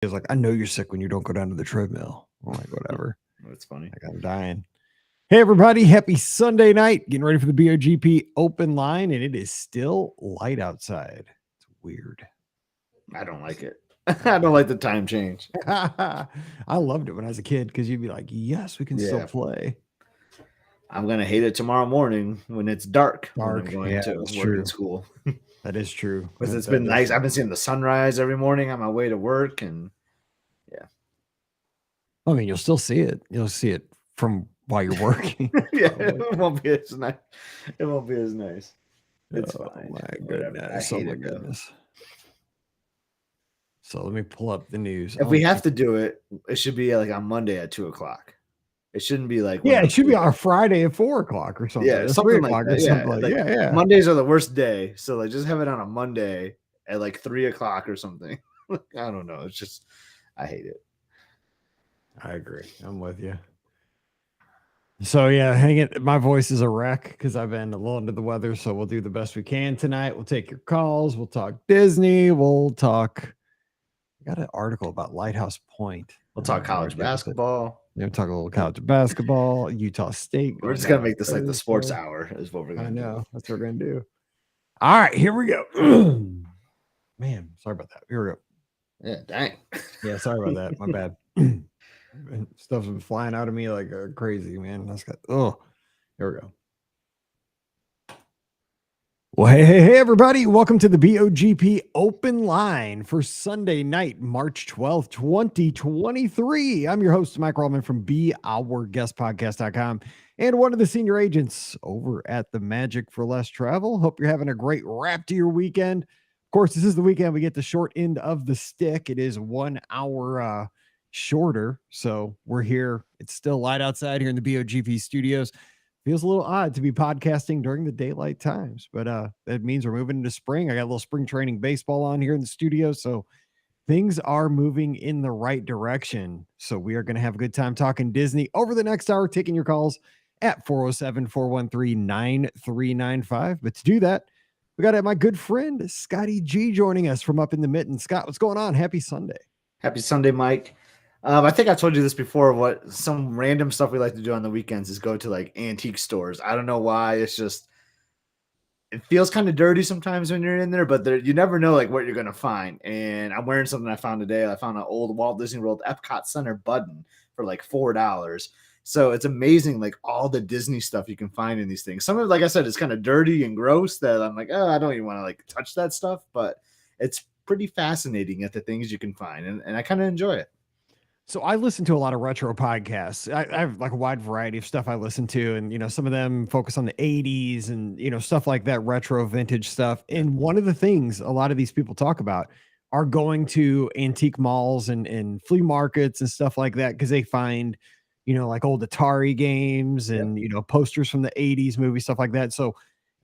He's like, I know you're sick when you don't go down to the treadmill. I'm like, whatever. That's funny. Like, I'm dying. Hey, everybody. Happy Sunday night. Getting ready for the BOGP Open Line, and it is still light outside. It's weird. I don't like it. I don't like the time change. I loved it when I was a kid because you'd be like, yes, we can still play. I'm going to hate it tomorrow morning when it's dark. When I'm going yeah, to that's work true. at school. That is true. Because it's been nice. I've been seeing the sunrise every morning on my way to work, and yeah. I mean, you'll still see it. You'll see it from while you're working. Yeah, it won't be as nice. It won't be as nice. It's fine. My goodness. I hate my it, goodness. So let me pull up the news. If we have to do it, it should be like on Monday at 2:00. It shouldn't be like it should be on Friday at 4:00 or something. Yeah, something like that. Yeah. Mondays are the worst day, so like just have it on a Monday at like 3:00 or something. I don't know. It's just I hate it. I agree. I'm with you. So yeah, hang it. My voice is a wreck because I've been a little under the weather. So we'll do the best we can tonight. We'll take your calls. We'll talk Disney. We'll talk. I got an article about Lighthouse Point. We'll talk college basketball. We'll talk a little college basketball. Utah State. We're just gonna make this like the sports hour. Is what we're gonna do. I know. That's what we're gonna do. All right, here we go. Man, sorry about that. Here we go. Yeah, dang. Yeah, sorry about that. My bad. Stuff's been flying out of me like crazy, man. That's got here we go. Well, hey, everybody. Welcome to the BOGP Open Line for Sunday night, March 12th, 2023. I'm your host, Mike Rallman from BeOurGuestPodcast.com and one of the senior agents over at the Magic for Less Travel. Hope you're having a great wrap to your weekend. Of course, this is the weekend we get the short end of the stick. It is 1 hour shorter, so we're here. It's still light outside here in the BOGP studios. Feels a little odd to be podcasting during the daylight times, but that means we're moving into spring. I got a little spring training baseball on here in the studio, so things are moving in the right direction. So we are going to have a good time talking Disney over the next hour, taking your calls at 407-413-9395. But to do that, we got my good friend Scotty G joining us from up in the mitten. Scott, what's going on? Happy Sunday. Happy Sunday, Mike. I think I told you this before. What some random stuff we like to do on the weekends is go to like antique stores. I don't know why. It's just it feels kind of dirty sometimes when you're in there, but you never know like what you're gonna find. And I'm wearing something I found today. I found an old Walt Disney World Epcot Center button for like $4. So it's amazing, like all the Disney stuff you can find in these things. Some of it, like I said, it's kind of dirty and gross that I'm like, oh, I don't even want to like touch that stuff. But it's pretty fascinating at the things you can find, and I kind of enjoy it. So I listen to a lot of retro podcasts. I have like a wide variety of stuff I listen to, and some of them focus on the 80s and stuff like that, retro vintage stuff. And one of the things a lot of these people talk about are going to antique malls and flea markets and stuff like that because they find like old Atari games and posters from the 80s, movies, stuff like that. So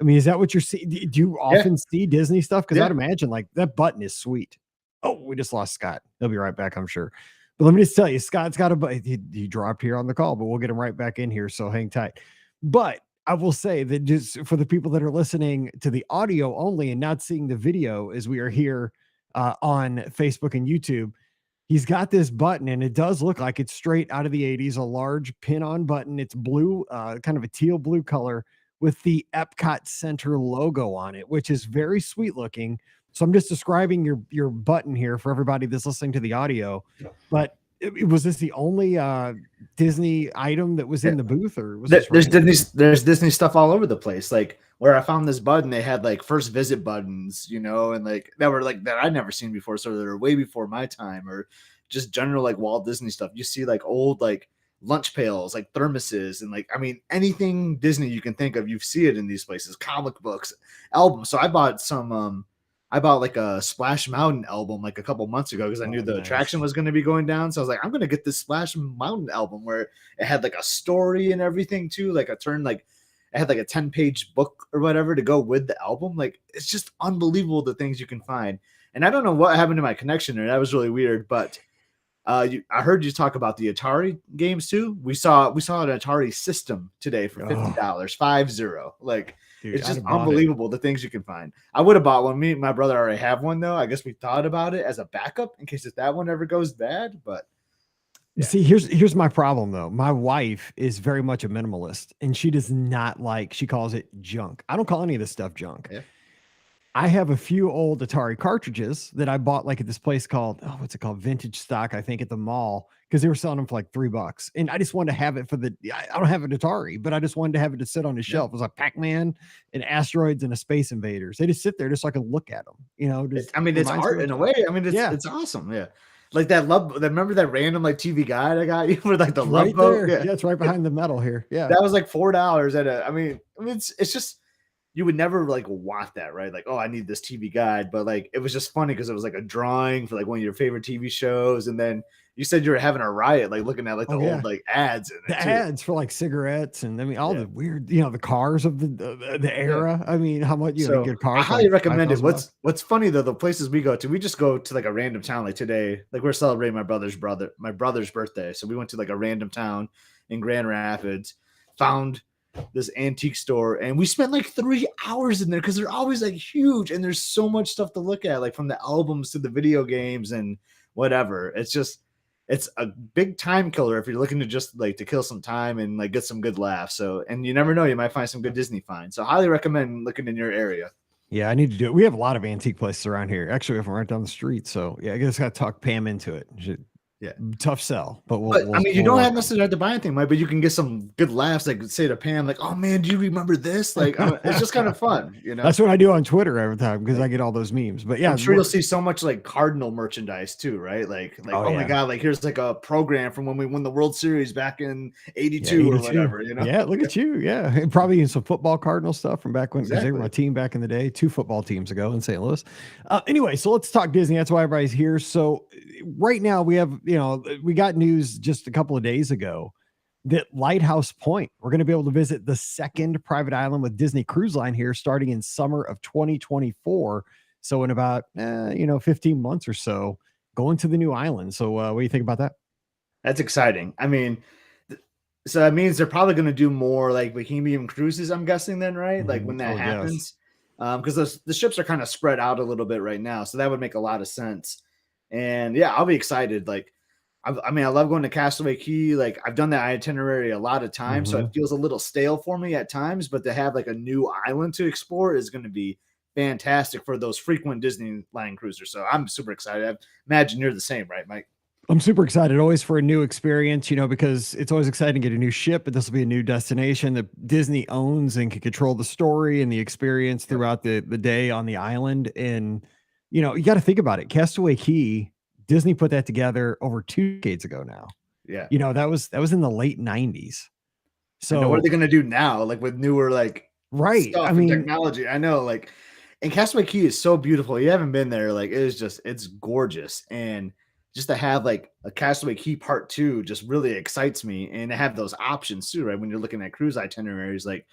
I mean, is that what you're seeing? Do you often see Disney stuff? Because I'd imagine like that button is sweet. Oh, we just lost Scott. He'll be right back, I'm sure. But let me just tell you, Scott's got he dropped here on the call, but we'll get him right back in here. So hang tight. But I will say that just for the people that are listening to the audio only and not seeing the video as we are here on Facebook and YouTube, he's got this button and it does look like it's straight out of the 80s, a large pin-on button. It's blue, kind of a teal blue color with the Epcot Center logo on it, which is very sweet looking. So I'm just describing your button here for everybody that's listening to the audio. But was this the only Disney item that was in the booth, or was there's Disney stuff all over the place? Like where I found this button, they had like first visit buttons, and like that were like that I'd never seen before. So they're way before my time, or just general like Walt Disney stuff. You see like old like lunch pails, like thermoses, and like I mean anything Disney you can think of, you see it in these places. Comic books, albums. So I bought some. I bought like a Splash Mountain album like a couple months ago because I knew the attraction was going to be going down. So I was like, I'm going to get this Splash Mountain album where it had like a story and everything too. Like it had like a 10-page book or whatever to go with the album. Like it's just unbelievable the things you can find. And I don't know what happened to my connection there. That was really weird. But I heard you talk about the Atari games too. We saw an Atari system today for $50, 50. Like Dude, It's I'd just have bought it. unbelievable the things you can find. I would have bought one. Me and my brother already have one though. I guess we thought about it as a backup in case if that one ever goes bad. But yeah, See, here's my problem though. My wife is very much a minimalist, and she does not like. She calls it junk. I don't call any of this stuff junk. yeah, I have a few old Atari cartridges that I bought like at this place called, oh, what's it called? Vintage Stock, I think, at the mall, because they were selling them for like $3. And I just wanted to have it for I don't have an Atari, but I just wanted to have it to sit on the yeah. shelf. It was like Pac-Man and Asteroids and a Space Invaders. They just sit there just so I can look at them, just I mean, it's reminds me art of in a time. way. I mean, Yeah, it's awesome. Yeah, like that love. Remember that random like TV guide I got you for like the it's Love right Boat? there. Yeah, Yeah, it's right behind the metal here. Yeah. that was like $4 at a. I mean, it's just you would never like want that, right? Like, oh, I need this TV guide, but like it was just funny because it was like a drawing for like one of your favorite TV shows, and then you said you were having a riot, like looking at like the Oh, yeah. old like ads in The it too. ads for like cigarettes and I mean all Yeah, the weird, the cars of the yeah. era. I mean, how much you So get a car I for like highly recommend it. 5,000 bucks. What's funny though, the places we go to, we just go to like a random town. Like today, like we're celebrating my brother's birthday, so we went to like a random town in Grand Rapids, found this antique store, and we spent like 3 hours in there because they're always like huge, and there's so much stuff to look at, like from the albums to the video games and whatever. It's a big time killer if you're looking to just like to kill some time and like get some good laughs. So, and you never know, you might find some good Disney finds. So, highly recommend looking in your area. Yeah, I need to do it. We have a lot of antique places around here. Actually, we have one right down the street. So yeah, I guess I got to talk Pam into it. Yeah. Tough sell, but But I mean, you we'll don't work have on necessarily have to buy anything, Mike, but you can get some good laughs. Like say to Pam, like, "Oh man, do you remember this?" Like, it's just kind of it. fun, you know. That's what I do on Twitter every time because I Like, get all those memes. But I'm yeah, sure you'll see so much like Cardinal merchandise too, right? Like, oh oh my yeah, god, like here's like a program from when we won the World Series back in yeah, '82 or 82. whatever, you know. Yeah, look at you. Yeah, and probably in some football Cardinal stuff from back when because they were my Exactly. team back in the day, 2 football teams ago in St. Louis. Anyway, so let's talk Disney. That's why everybody's here. So right now we have, we got news just a couple of days ago that Lighthouse Point, we're going to be able to visit the second private island with Disney Cruise Line here starting in summer of 2024. So in about, 15 months or so, going to the new island. So what do you think about that? That's exciting. I mean, so that means they're probably going to do more like Bohemian cruises, I'm guessing, then, right? Like when that Oh, yes. happens, because the ships are kind of spread out a little bit right now, so that would make a lot of sense. And yeah, I'll be excited. Like, I mean, I love going to Castaway Key. Like, I've done that itinerary a lot of times, so it Mhm. feels a little stale for me at times. But to have like a new island to explore is going to be fantastic for those frequent Disneyland cruisers. So I'm super excited. I imagine you're the same, right, Mike? I'm super excited always for a new experience, because it's always exciting to get a new ship, but this will be a new destination that Disney owns and can control the story and the experience Yep. throughout the day on the island. And, you got to think about it. Castaway Key, Disney put that together over 2 decades ago now. Yeah. That was in the late 90s. I know what are they So, gonna do now, like with newer like right. I stuff and mean, technology. I know, like, and Castaway Key is so beautiful. You haven't been there, like it's gorgeous. And just to have like a Castaway Key part two just really excites me. And to have those options too, right? When you're looking at cruise itineraries, like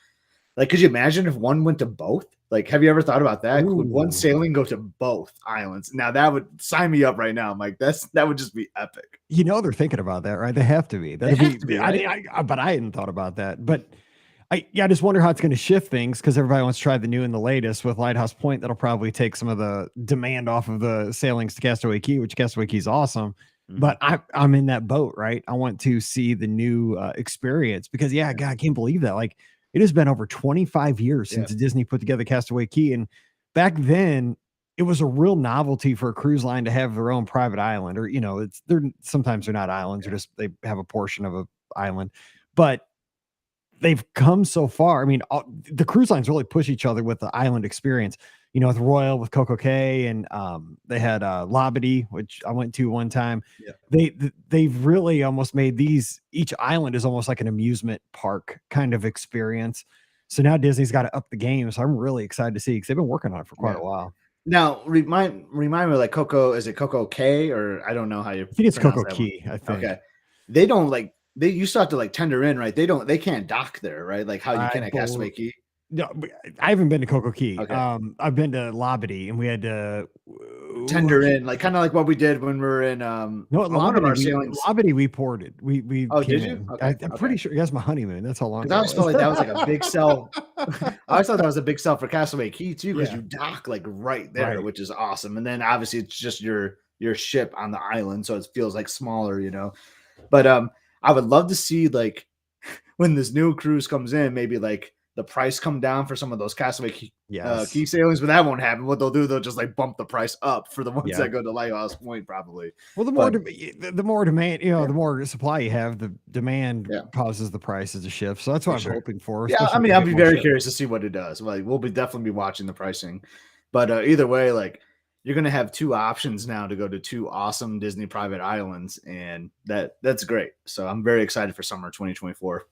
could you imagine if one went to both? Like, have you ever thought about that? Could one ooh, sailing go to both islands? Now that would sign me up right now, Mike. That would just be epic. they're thinking about that, right? They have to be. They That'd have to be, be, right? but I hadn't thought about that. But I just wonder how it's going to shift things because everybody wants to try the new and the latest with Lighthouse Point. That'll probably take some of the demand off of the sailings to Castaway Key, which Castaway Key is awesome. Mhm. But I'm in that boat, right? I want to see the new experience because, yeah, God, I can't believe that. Like, it has been over 25 years Yeah. since Disney put together Castaway Key. And back then, it was a real novelty for a cruise line to have their own private island, or, sometimes they're not islands, or Yeah. just they have a portion of an island. But they've come so far. I mean, the cruise lines really push each other with the island experience. With Royal, with Coco Cay, and they had Labadee, which I went to one time. Yeah. They've really almost made each island is almost like an amusement park kind of experience. So now Disney's got to up the game. So I'm really excited to see because they've been working on it for quite Yeah. a while. Now remind me, like Coco, is it Coco K, or I don't know how you I think it's pronounce Coco that one. Key. I think Okay. They don't like you still have to like tender in, right? They can't dock there, right? Like how you I can at bel Castaway Key. No, I haven't been to Coco Key. Okay. I've been to Labadee, and we had to tender in, like kind of like what we did when we were in No, at on one of our Labadee, sailings. We ported. We Oh, came did you? in. Okay, I'm okay. pretty sure that's my honeymoon. That's how long Because I ago always it felt like that was like a big sell. was. I always thought that was a big sell for Castaway Key too, because Yeah, you dock like right there, right. which is awesome. And then obviously it's just your ship on the island, so it feels like smaller, you know. But I would love to see like when this new cruise comes in, maybe like the price come down for some of those Castaway Key Yes. sailings, but that won't happen. What they'll do, they'll just like bump the price up for the ones Yeah. that go to Lighthouse Point, probably. Well, But the more demand, yeah, the more supply you have, the demand yeah, causes the prices to shift. So that's what for I'm sure. hoping for, Yeah, I especially if mean, we I'll get be more very ships. curious to see what it does. Like, we'll be definitely be watching the pricing, but either way, like you're gonna have two options now to go to two awesome Disney private islands, and that's great. So I'm very excited for summer 2024.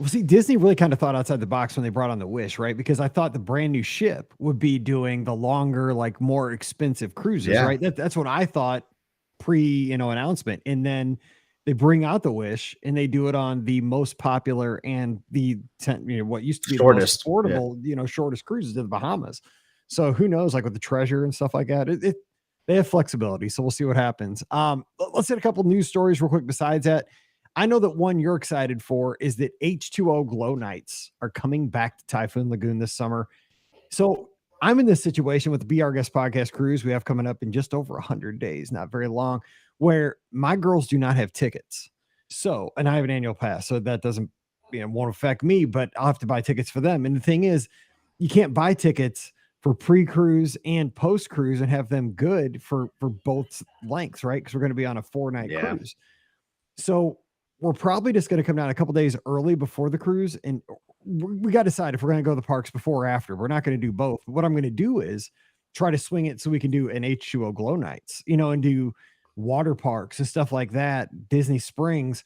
Well, see, Disney really kind of thought outside the box when they brought on the Wish, right? Because I thought the brand new ship would be doing the longer, like more expensive cruises, Yeah, right? That's what I thought pre, announcement. And then they bring out the Wish and they do it on the most popular and what used to be the most shortest. Yeah. affordable, shortest cruises to the Bahamas. So who knows, like with the treasure and stuff like that, they have flexibility. So we'll see what happens. Let's hit a couple news stories real quick. Besides that, I know that one you're excited for is that H2O Glow Nights are coming back to Typhoon Lagoon this summer. So I'm in this situation with the Be Our Guest podcast cruise we have coming up in just over 100 days, not very long, where my girls do not have tickets. So, and I have an annual pass, so that doesn't, won't affect me, but I'll have to buy tickets for them. And the thing is, you can't buy tickets for pre-cruise and post-cruise and have them good for both lengths, right? Because we're going to be on a 4-night Yeah. cruise. So we're probably just going to come down a couple days early before the cruise, and we got to decide if we're going to go to the parks before or after. We're not going to do both. What I'm going to do is try to swing it so we can do an H2O Glow Nights, and do water parks and stuff like that, Disney Springs,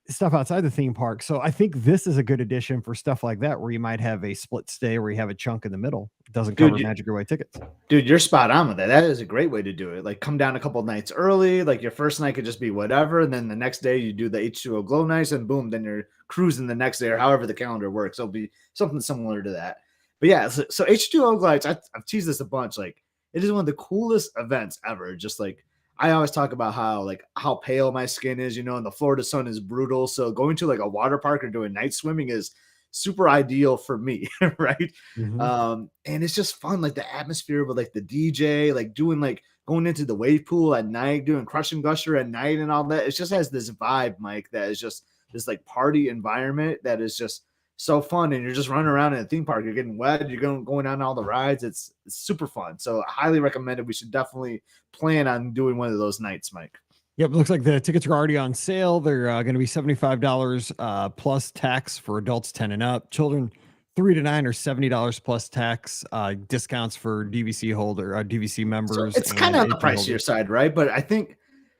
stuff outside the theme park. So I think this is a good addition for stuff like that, where you might have a split stay where you have a chunk in the middle. It doesn't cover Dude, Magic Your Way tickets. Dude, you're spot on with that. That is a great way to do it. Like, come down a couple nights early. Like, your first night could just be whatever, and then the next day you do the H2O Glow Nights, and boom, then you're cruising the next day, or however the calendar works. It'll be something similar to that. But yeah, so H2O Glides, I've teased this a bunch. Like, it is one of the coolest events ever. Just like I always talk about how pale my skin is, and the Florida sun is brutal. So going to like a water park or doing night swimming is super ideal for me, right? Mhm. And it's just fun, like the atmosphere with like the DJ, like doing like going into the wave pool at night, doing Crush and Gusher at night and all that. It just has this vibe, Mike, that is just this like party environment that is just so fun. And you're just running around in a theme park, you're getting wet, you're going on all the rides. It's super fun. So I highly recommend it. We should definitely plan on doing one of those nights, Mike. Yep, looks like the tickets are already on sale. They're going to be $75 plus tax for adults 10 and up. Children 3 to 9 are $70 plus tax. Discounts for DVC So members it's kind and of on the AP pricier holders. side, right? But I think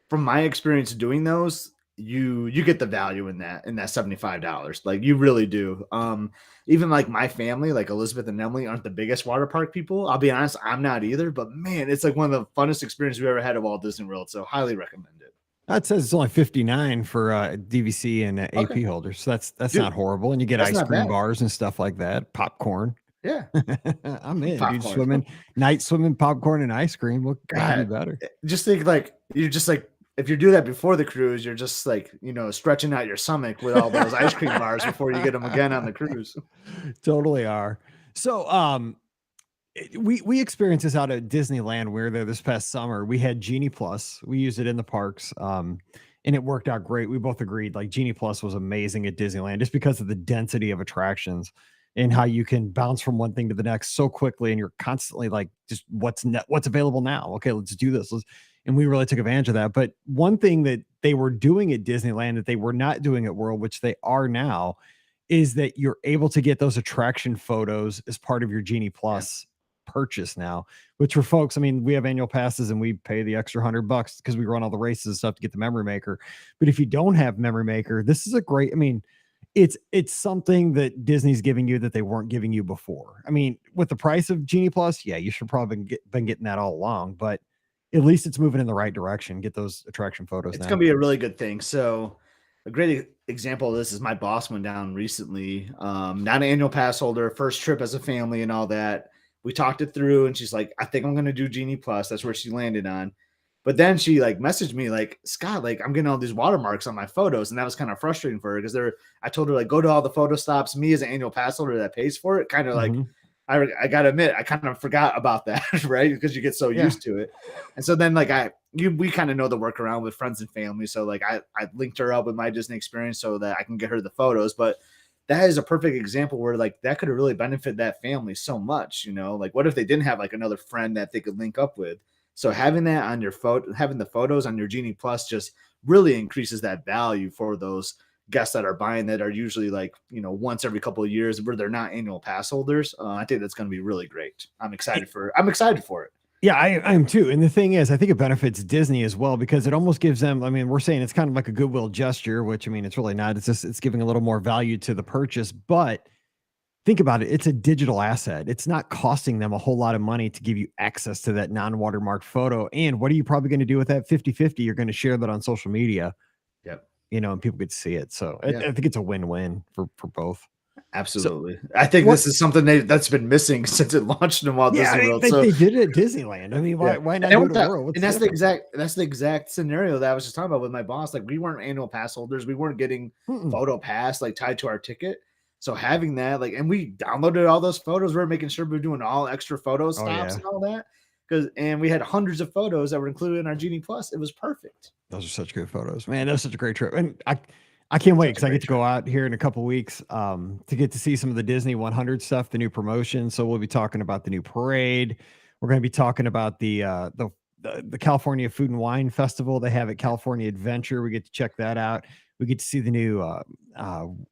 from my experience doing those, you get the value in that $75. Like, you really do. Even like my family, like Elizabeth and Emily, aren't the biggest water park people. I'll be honest, I'm not either. But man, it's like one of the funnest experiences we've ever had at Walt Disney World. So highly recommend it. That says it's only 59 for DVC and Okay, AP holders. So that's dude, not horrible. And you get that's ice not cream bad. bars and stuff like that. Popcorn. Yeah, I'm in, dude. popcorn. Night swimming, popcorn, and ice cream. What could be God, better? just think like you're just like if you do that before the cruise, you're just like stretching out your stomach with all those ice cream bars before you get them again on the cruise. Totally are. So, we experienced this out at Disneyland. We were there this past summer. We had Genie Plus. We used it in the parks, and it worked out great. We both agreed like Genie Plus was amazing at Disneyland just because of the density of attractions and how you can bounce from one thing to the next so quickly, and you're constantly like, just what's available now? Okay, let's do this. And we really took advantage of that. But one thing that they were doing at Disneyland that they were not doing at World, which they are now, is that you're able to get those attraction photos as part of your Genie Yeah. Plus purchase now, which for folks, I mean, we have annual passes and we pay the extra $100 because we run all the races and stuff to get the memory maker. But if you don't have memory maker, this is a great, I mean, it's something that Disney's giving you that they weren't giving you before. I mean, with the price of Genie Plus, yeah, you should probably been getting that all along, but at least it's moving in the right direction. Get those attraction photos It's now. gonna be a really good thing. So a great example of this is my boss went down recently. Not an annual pass holder, first trip as a family and all that. We talked it through, and she's like, I think I'm gonna do Genie Plus. That's where she landed on. But then she like messaged me like, Scott, like I'm getting all these watermarks on my photos, and that was kind of frustrating for her because I told her like go to all the photo stops. Me as an annual pass holder that pays for it, kind of like I gotta admit I kind of forgot about that, right? Because you get so used to it, and so then like we kind of know the workaround with friends and family. So like I linked her up with my Disney experience so that I can get her the photos, but that is a perfect example where like that could have really benefited that family so much, you know, like what if they didn't have like another friend that they could link up with? So having that on your photo, having the photos on your Genie Plus just really increases that value for those guests that are buying that are usually like, you know, once every couple of years where they're not annual pass holders. I think that's going to be really great. I'm excited for it. Yeah, I am too. And the thing is, I think it benefits Disney as well because it almost gives them, I mean, we're saying it's kind of like a goodwill gesture, which I mean, it's really not. It's just, it's giving a little more value to the purchase. But think about it, it's a digital asset. It's not costing them a whole lot of money to give you access to that non-watermarked photo. And what are you probably going to do with that 50-50? You're going to share that on social media, Yep. you know, and people could see it. So I think it's a win-win for both. Absolutely. So, I think this is something that's been missing since it launched in Walt Disney World. They did it at Disneyland. I mean, why not do it at World? And that's the exact scenario that I was just talking about with my boss. Like we weren't annual pass holders. We weren't getting photo pass like tied to our ticket. So having that, like, and we downloaded all those photos. We were making sure we were doing all extra photo stops and all that. And we had hundreds of photos that were included in our Genie Plus. It was perfect. Those are such good photos, man. That was such a great trip. And I can't wait because I get to go out here in a couple weeks to get to see some of the Disney 100 stuff, the new promotion. So we'll be talking about the new parade. We're going to be talking about the California Food and Wine Festival they have at California Adventure. We get to check that out. We get to see the new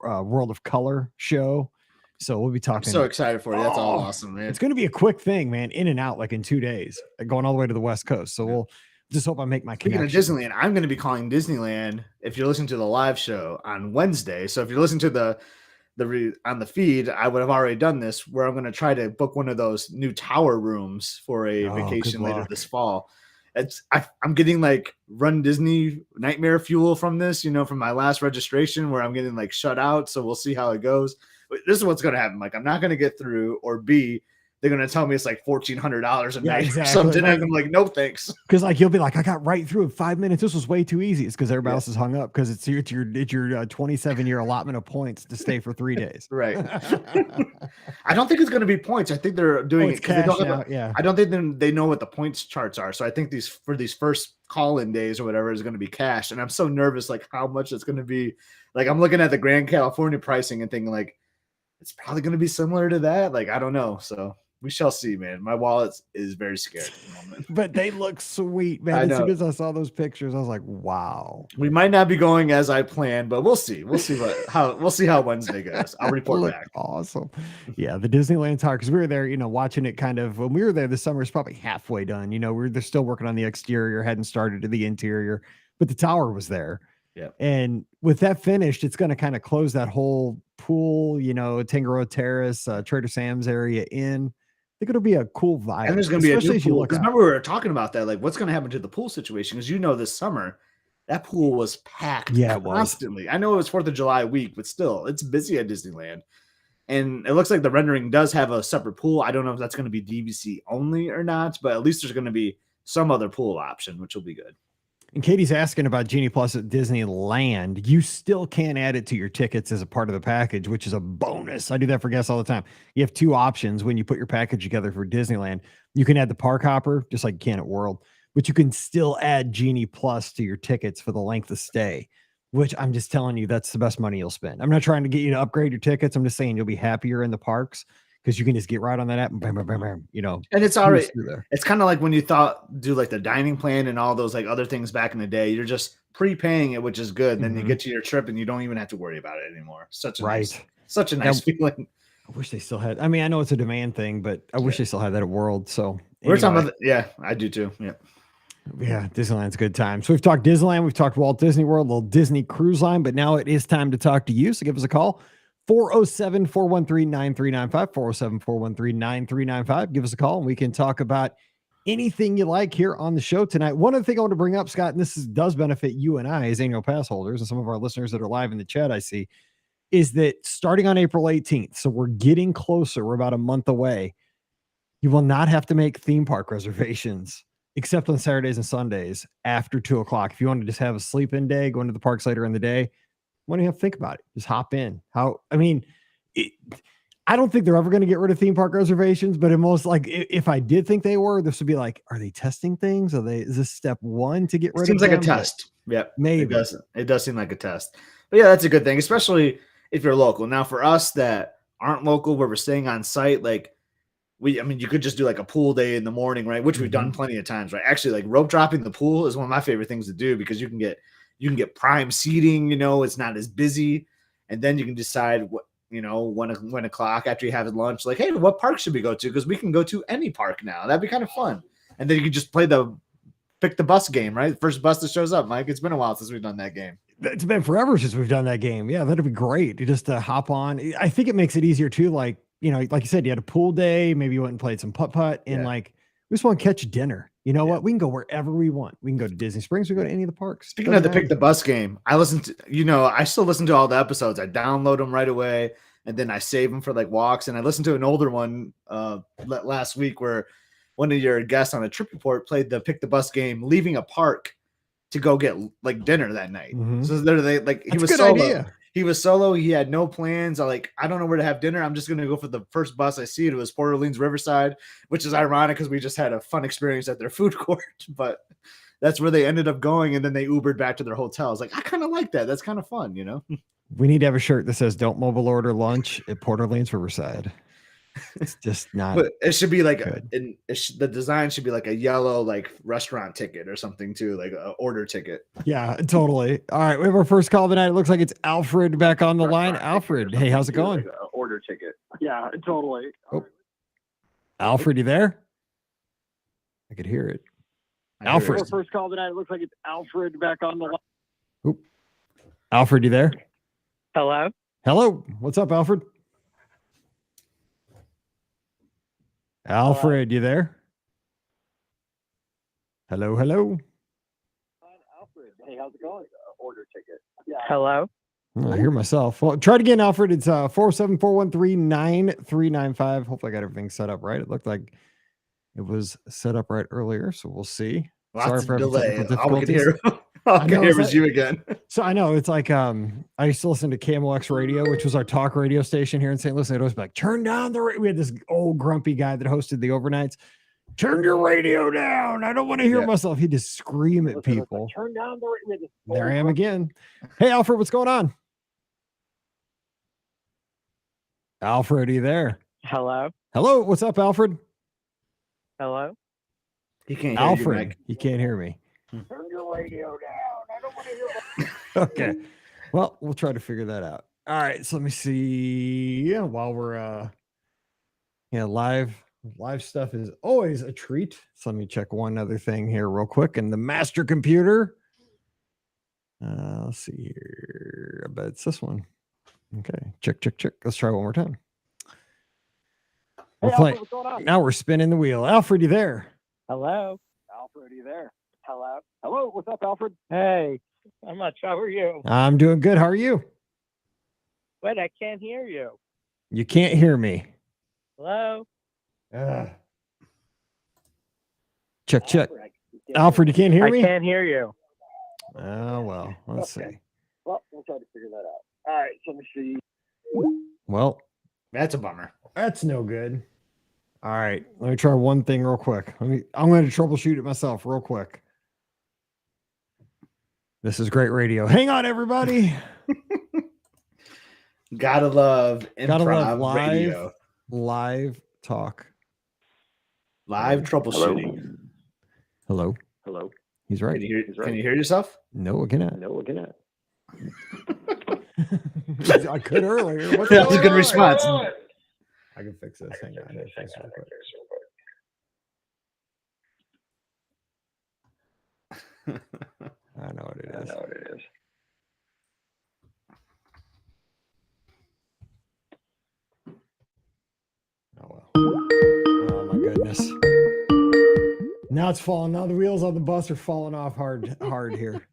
World of Color show. So we'll be talking. I'm so excited for you. That's all awesome, man. It's going to be a quick thing, man. In and out like in 2 days, going all the way to the West Coast. So we'll just hope I make my connection. Speaking of Disneyland, I'm going to be calling Disneyland if you're listening to the live show on Wednesday. So if you're listening to on the feed, I would have already done this where I'm going to try to book one of those new tower rooms for a vacation later this fall. I'm getting like Run Disney nightmare fuel from this, you know, from my last registration where I'm getting like shut out. So we'll see how it goes. But this is what's going to happen. Like I'm not going to get through, or B, they're going to tell me it's like $1,400 a night or something. And I'm like, no, thanks. Because like, you'll be like, I got right through in 5 minutes. This was way too easy. It's because everybody else is hung up because it's your 27-year allotment of points to stay for 3 days. Right. I don't think it's going to be points. I think they're doing it because I don't think they know what the points charts are. So I think these first call-in days or whatever is going to be cash. And I'm so nervous, like how much it's going to be. Like I'm looking at the Grand California pricing and thinking like, it's probably going to be similar to that. Like, I don't know. So we shall see, man. My wallet is very scared at the moment. But they look sweet, man. As soon as I saw those pictures, I was like, wow. We might not be going as I planned, but we'll see. We'll see how Wednesday goes. I'll report back. Awesome. Yeah, the Disneyland Tower, because we were there, you know, watching it kind of when we were there this summer, it's probably halfway done. You know, they're still working on the exterior, hadn't started to the interior, but the tower was there. Yeah. And with that finished, it's going to kind of close that whole pool, you know, Tangaroa Terrace, Trader Sam's area in. I think it'll be a cool vibe. And there's going to be a new pool. Because remember, we were talking about that. Like, what's going to happen to the pool situation? Because, you know, this summer, that pool was packed constantly. I know it was 4th of July week, but still, it's busy at Disneyland. And it looks like the rendering does have a separate pool. I don't know if that's going to be DVC only or not, but at least there's going to be some other pool option, which will be good. And Katie's asking about Genie Plus at Disneyland. You still can add it to your tickets as a part of the package, which is a bonus. I do that for guests all the time. You have 2 options when you put your package together for Disneyland. You can add the park hopper, just like you can at World, but you can still add Genie Plus to your tickets for the length of stay, which I'm just telling you, that's the best money you'll spend. I'm not trying to get you to upgrade your tickets. I'm just saying you'll be happier in the parks because you can just get right on that app and bam, bam, bam, bam, you know. And it's already, it's kind of like when you do like the dining plan and all those like other things back in the day, you're just prepaying it, which is good. And then you get to your trip and you don't even have to worry about it anymore. Such a nice feeling. I wish they still had, I mean, I know it's a demand thing, but I wish they still had that at World. So we're talking about, I do too. Yeah. Yeah, Disneyland's a good time. So we've talked Disneyland, we've talked Walt Disney World, a little Disney Cruise Line, but now it is time to talk to you. So give us a call. 407-413-9395, 407-413-9395. Give us a call and we can talk about anything you like here on the show tonight. One other thing I want to bring up, Scott, and this does benefit you and I as annual pass holders and some of our listeners that are live in the chat, I see, is that starting on April 18th, so we're getting closer, we're about a month away, You will not have to make theme park reservations except on Saturdays and Sundays after 2:00. If you want to just have a sleep-in day, go into the parks later in the day, why don't you have to think about it? Just hop in. I don't think they're ever going to get rid of theme park reservations, but if I did think they were, this would be like, are they testing things? Is this step one to get rid of them? Seems like a test. Yep. Maybe. It does seem like a test. But yeah, that's a good thing, especially if you're local. Now, for us that aren't local, where we're staying on site, you could just do like a pool day in the morning, right? Which we've done plenty of times, right? Actually, like rope dropping the pool is one of my favorite things to do because you can get prime seating, it's not as busy. And then you can decide what, 1 o'clock after you have lunch, like, hey, what park should we go to? Because we can go to any park now. That'd be kind of fun. And then you can just pick the bus game, right? First bus that shows up, Mike. It's been a while since we've done that game. It's been forever since we've done that game. Yeah, that'd be great. Just to hop on. I think it makes it easier too. Like you said, you had a pool day. Maybe you went and played some putt-putt and we just want to catch dinner. You know what? We can go wherever we want. We can go to Disney Springs. We go to any of the parks. Speaking of the pick the bus game, I still listen to all the episodes. I download them right away, and then I save them for like walks. And I listened to an older one last week where one of your guests on a trip report played the pick the bus game, leaving a park to go get like dinner that night. So he was solo. Idea. He was solo. He had no plans. I don't know where to have dinner. I'm just going to go for the first bus I see. It was Port Orleans Riverside, which is ironic because we just had a fun experience at their food court, but that's where they ended up going. And then they Ubered back to their hotels. I kind of like that. That's kind of fun, We need to have a shirt that says "Don't mobile order lunch at Port Orleans Riverside." It's just not. But it should be like the design should be like a yellow restaurant ticket or something too, like an order ticket. Yeah, totally. All right, we have our first call tonight. It looks like it's Alfred back on the line. Alfred, hey, how's it going? Like order ticket. Yeah, totally. Oh. Alfred, you there? I could hear it. Alfred. Our first call tonight. It looks like it's Alfred back on the line. Oop. Alfred, you there? Hello. Hello. What's up, Alfred? Alfred, you there? Hello. Alfred, hey, how's it going? Order ticket. Yeah. Hello. I hear myself. Well, try it again, Alfred. It's 474139395. Hopefully I got everything set up right. It looked like it was set up right earlier, so we'll see. Sorry for delay. All we can hear was you again. So I know it's like I used to listen to KMOX Radio, which was our talk radio station here in St. Louis. I'd always be like, turn down the radio. We had this old grumpy guy that hosted the overnights. Turn your radio down. I don't want to hear myself. He'd just scream at people. Turn down the radio. There I am again. Hey, Alfred, what's going on? Alfred, are you there? Hello. Hello. What's up, Alfred? Hello. He can't hear Alfred, you, Mike. He can't hear me. Turn your radio down. I don't want to hear. Okay. Well, we'll try to figure that out. All right. So let me see. Yeah, while we're live stuff is always a treat. So let me check one other thing here real quick. And the master computer. Let's see here. I bet it's this one. Okay. Check. Let's try one more time. Hey, Alfred, what's going on? Now we're spinning the wheel. Alfred, you there? Hello. Alfred, are you there? Hello. Hello. What's up, Alfred? Hey. How much? How are you? I'm doing good. How are you? Wait, I can't hear you. You can't hear me. Hello. Check. Alfred, you can't hear me? I can't hear you. Oh, well, let's see. Well, we'll try to figure that out. All right, so let me see. Well, that's a bummer. That's no good. All right, let me try one thing real quick. I'm going to troubleshoot it myself real quick. This is great radio. Hang on, everybody. Gotta love improv live radio. Live talk. Live troubleshooting. Hello. He's right. Can you hear yourself? No, I cannot. I could earlier. That was a good response. I can fix this. Hang on. I gotta fix it real quick. I know what it is. Oh, well. Oh, my goodness. Now it's falling. Now the wheels on the bus are falling off hard here.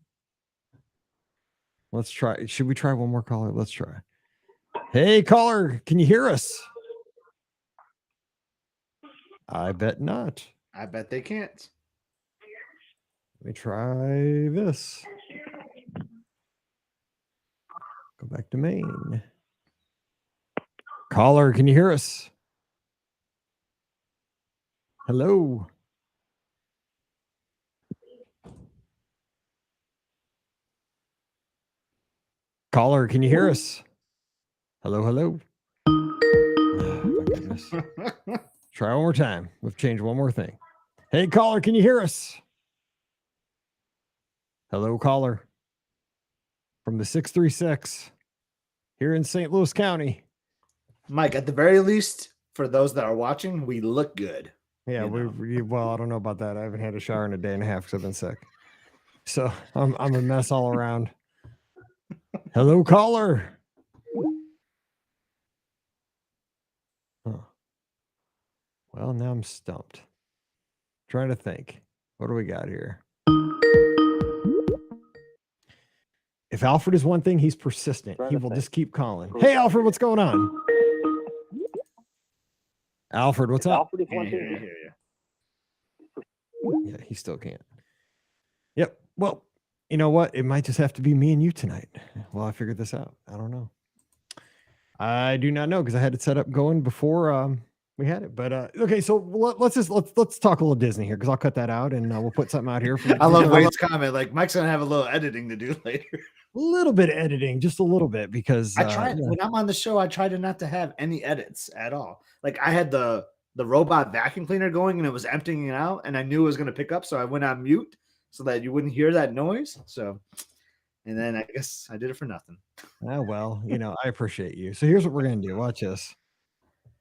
Let's try. Should we try one more caller? Let's try. Hey, caller, can you hear us? I bet not. I bet they can't. Let me try this. Go back to main. Caller, can you hear us? Hello. Caller, can you hear us? Hello, hello. Oh, my goodness. Try one more time. We've changed one more thing. Hey, caller, can you hear us? Hello, caller. From the 636 here in St. Louis County. Mike, at the very least, for those that are watching, we look good. Yeah, well, I don't know about that. I haven't had a shower in a day and a half because I've been sick. So I'm a mess all around. Hello, caller. Huh. Well, now I'm stumped. Trying to think. What do we got here? If Alfred is one thing, he's persistent. He will just keep calling. Hey, Alfred, what's going on? Alfred, what's up? Alfred is one thing. Yeah, he still can't. Yep. Well, you know what? It might just have to be me and you tonight. Well, I figured this out. I don't know. I do not know because I had it set up going before we had it. But okay, so let's talk a little Disney here because I'll cut that out and we'll put something out here. I love Wade's comment. Like Mike's gonna have a little editing to do later. A little bit of editing, just a little bit, because I try when I'm on the show, I try to not to have any edits at all. Like I had the robot vacuum cleaner going and it was emptying it out, and I knew it was gonna pick up, so I went on mute so that you wouldn't hear that noise. So, and then I guess I did it for nothing. Oh, well, I appreciate you. So here's what we're gonna do. Watch this.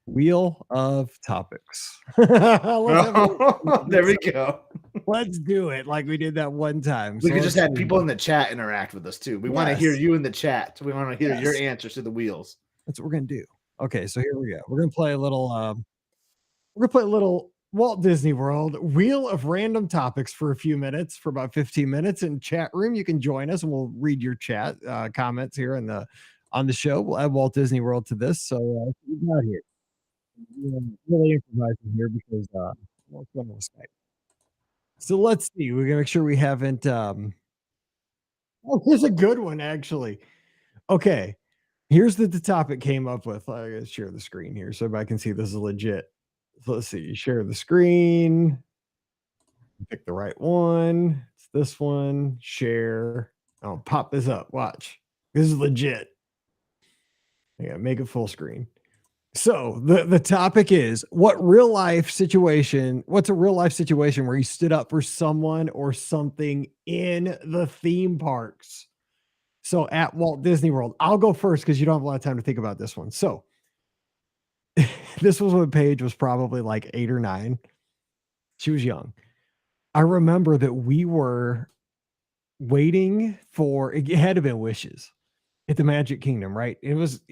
Wheel of topics. There we go. Let's do it like we did that one time. We could just have people in the chat interact with us too. We want to hear you in the chat. We want to hear your answers to the wheels. That's what we're gonna do. Okay, so here we go. We're gonna play a little Walt Disney World wheel of random topics for a few minutes, for about 15 minutes. In chat room, you can join us and we'll read your chat comments here on the show. We'll add Walt Disney World to this. So we got here. Really improvising here because what's going on with Skype? So let's see. We're gonna make sure we haven't. Oh, here's a good one actually. Okay, here's the topic came up with. I gotta share the screen here so everybody can see this is legit. So let's see. Share the screen. Pick the right one. It's this one. Share. I'll pop this up. Watch. This is legit. Yeah, make it full screen. So the topic is what's a real life situation where you stood up for someone or something in the theme parks? So at Walt Disney World, I'll go first because you don't have a lot of time to think about this one. So this was when Paige was probably like 8 or 9. She was young. I remember that we were waiting for, it had to have been Wishes at the Magic Kingdom, right?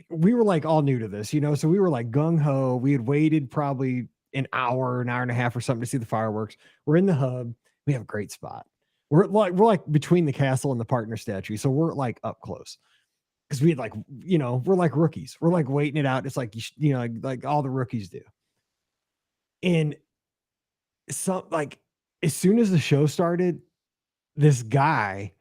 We were like all new to this, so we were like gung ho. We had waited probably an hour and a half or something to see the fireworks. We're in the hub. We have a great spot. We're like between the castle and the partner statue. So we're like up close because we had like, we're like rookies. We're like waiting it out. It's like, like all the rookies do. And as soon as the show started, this guy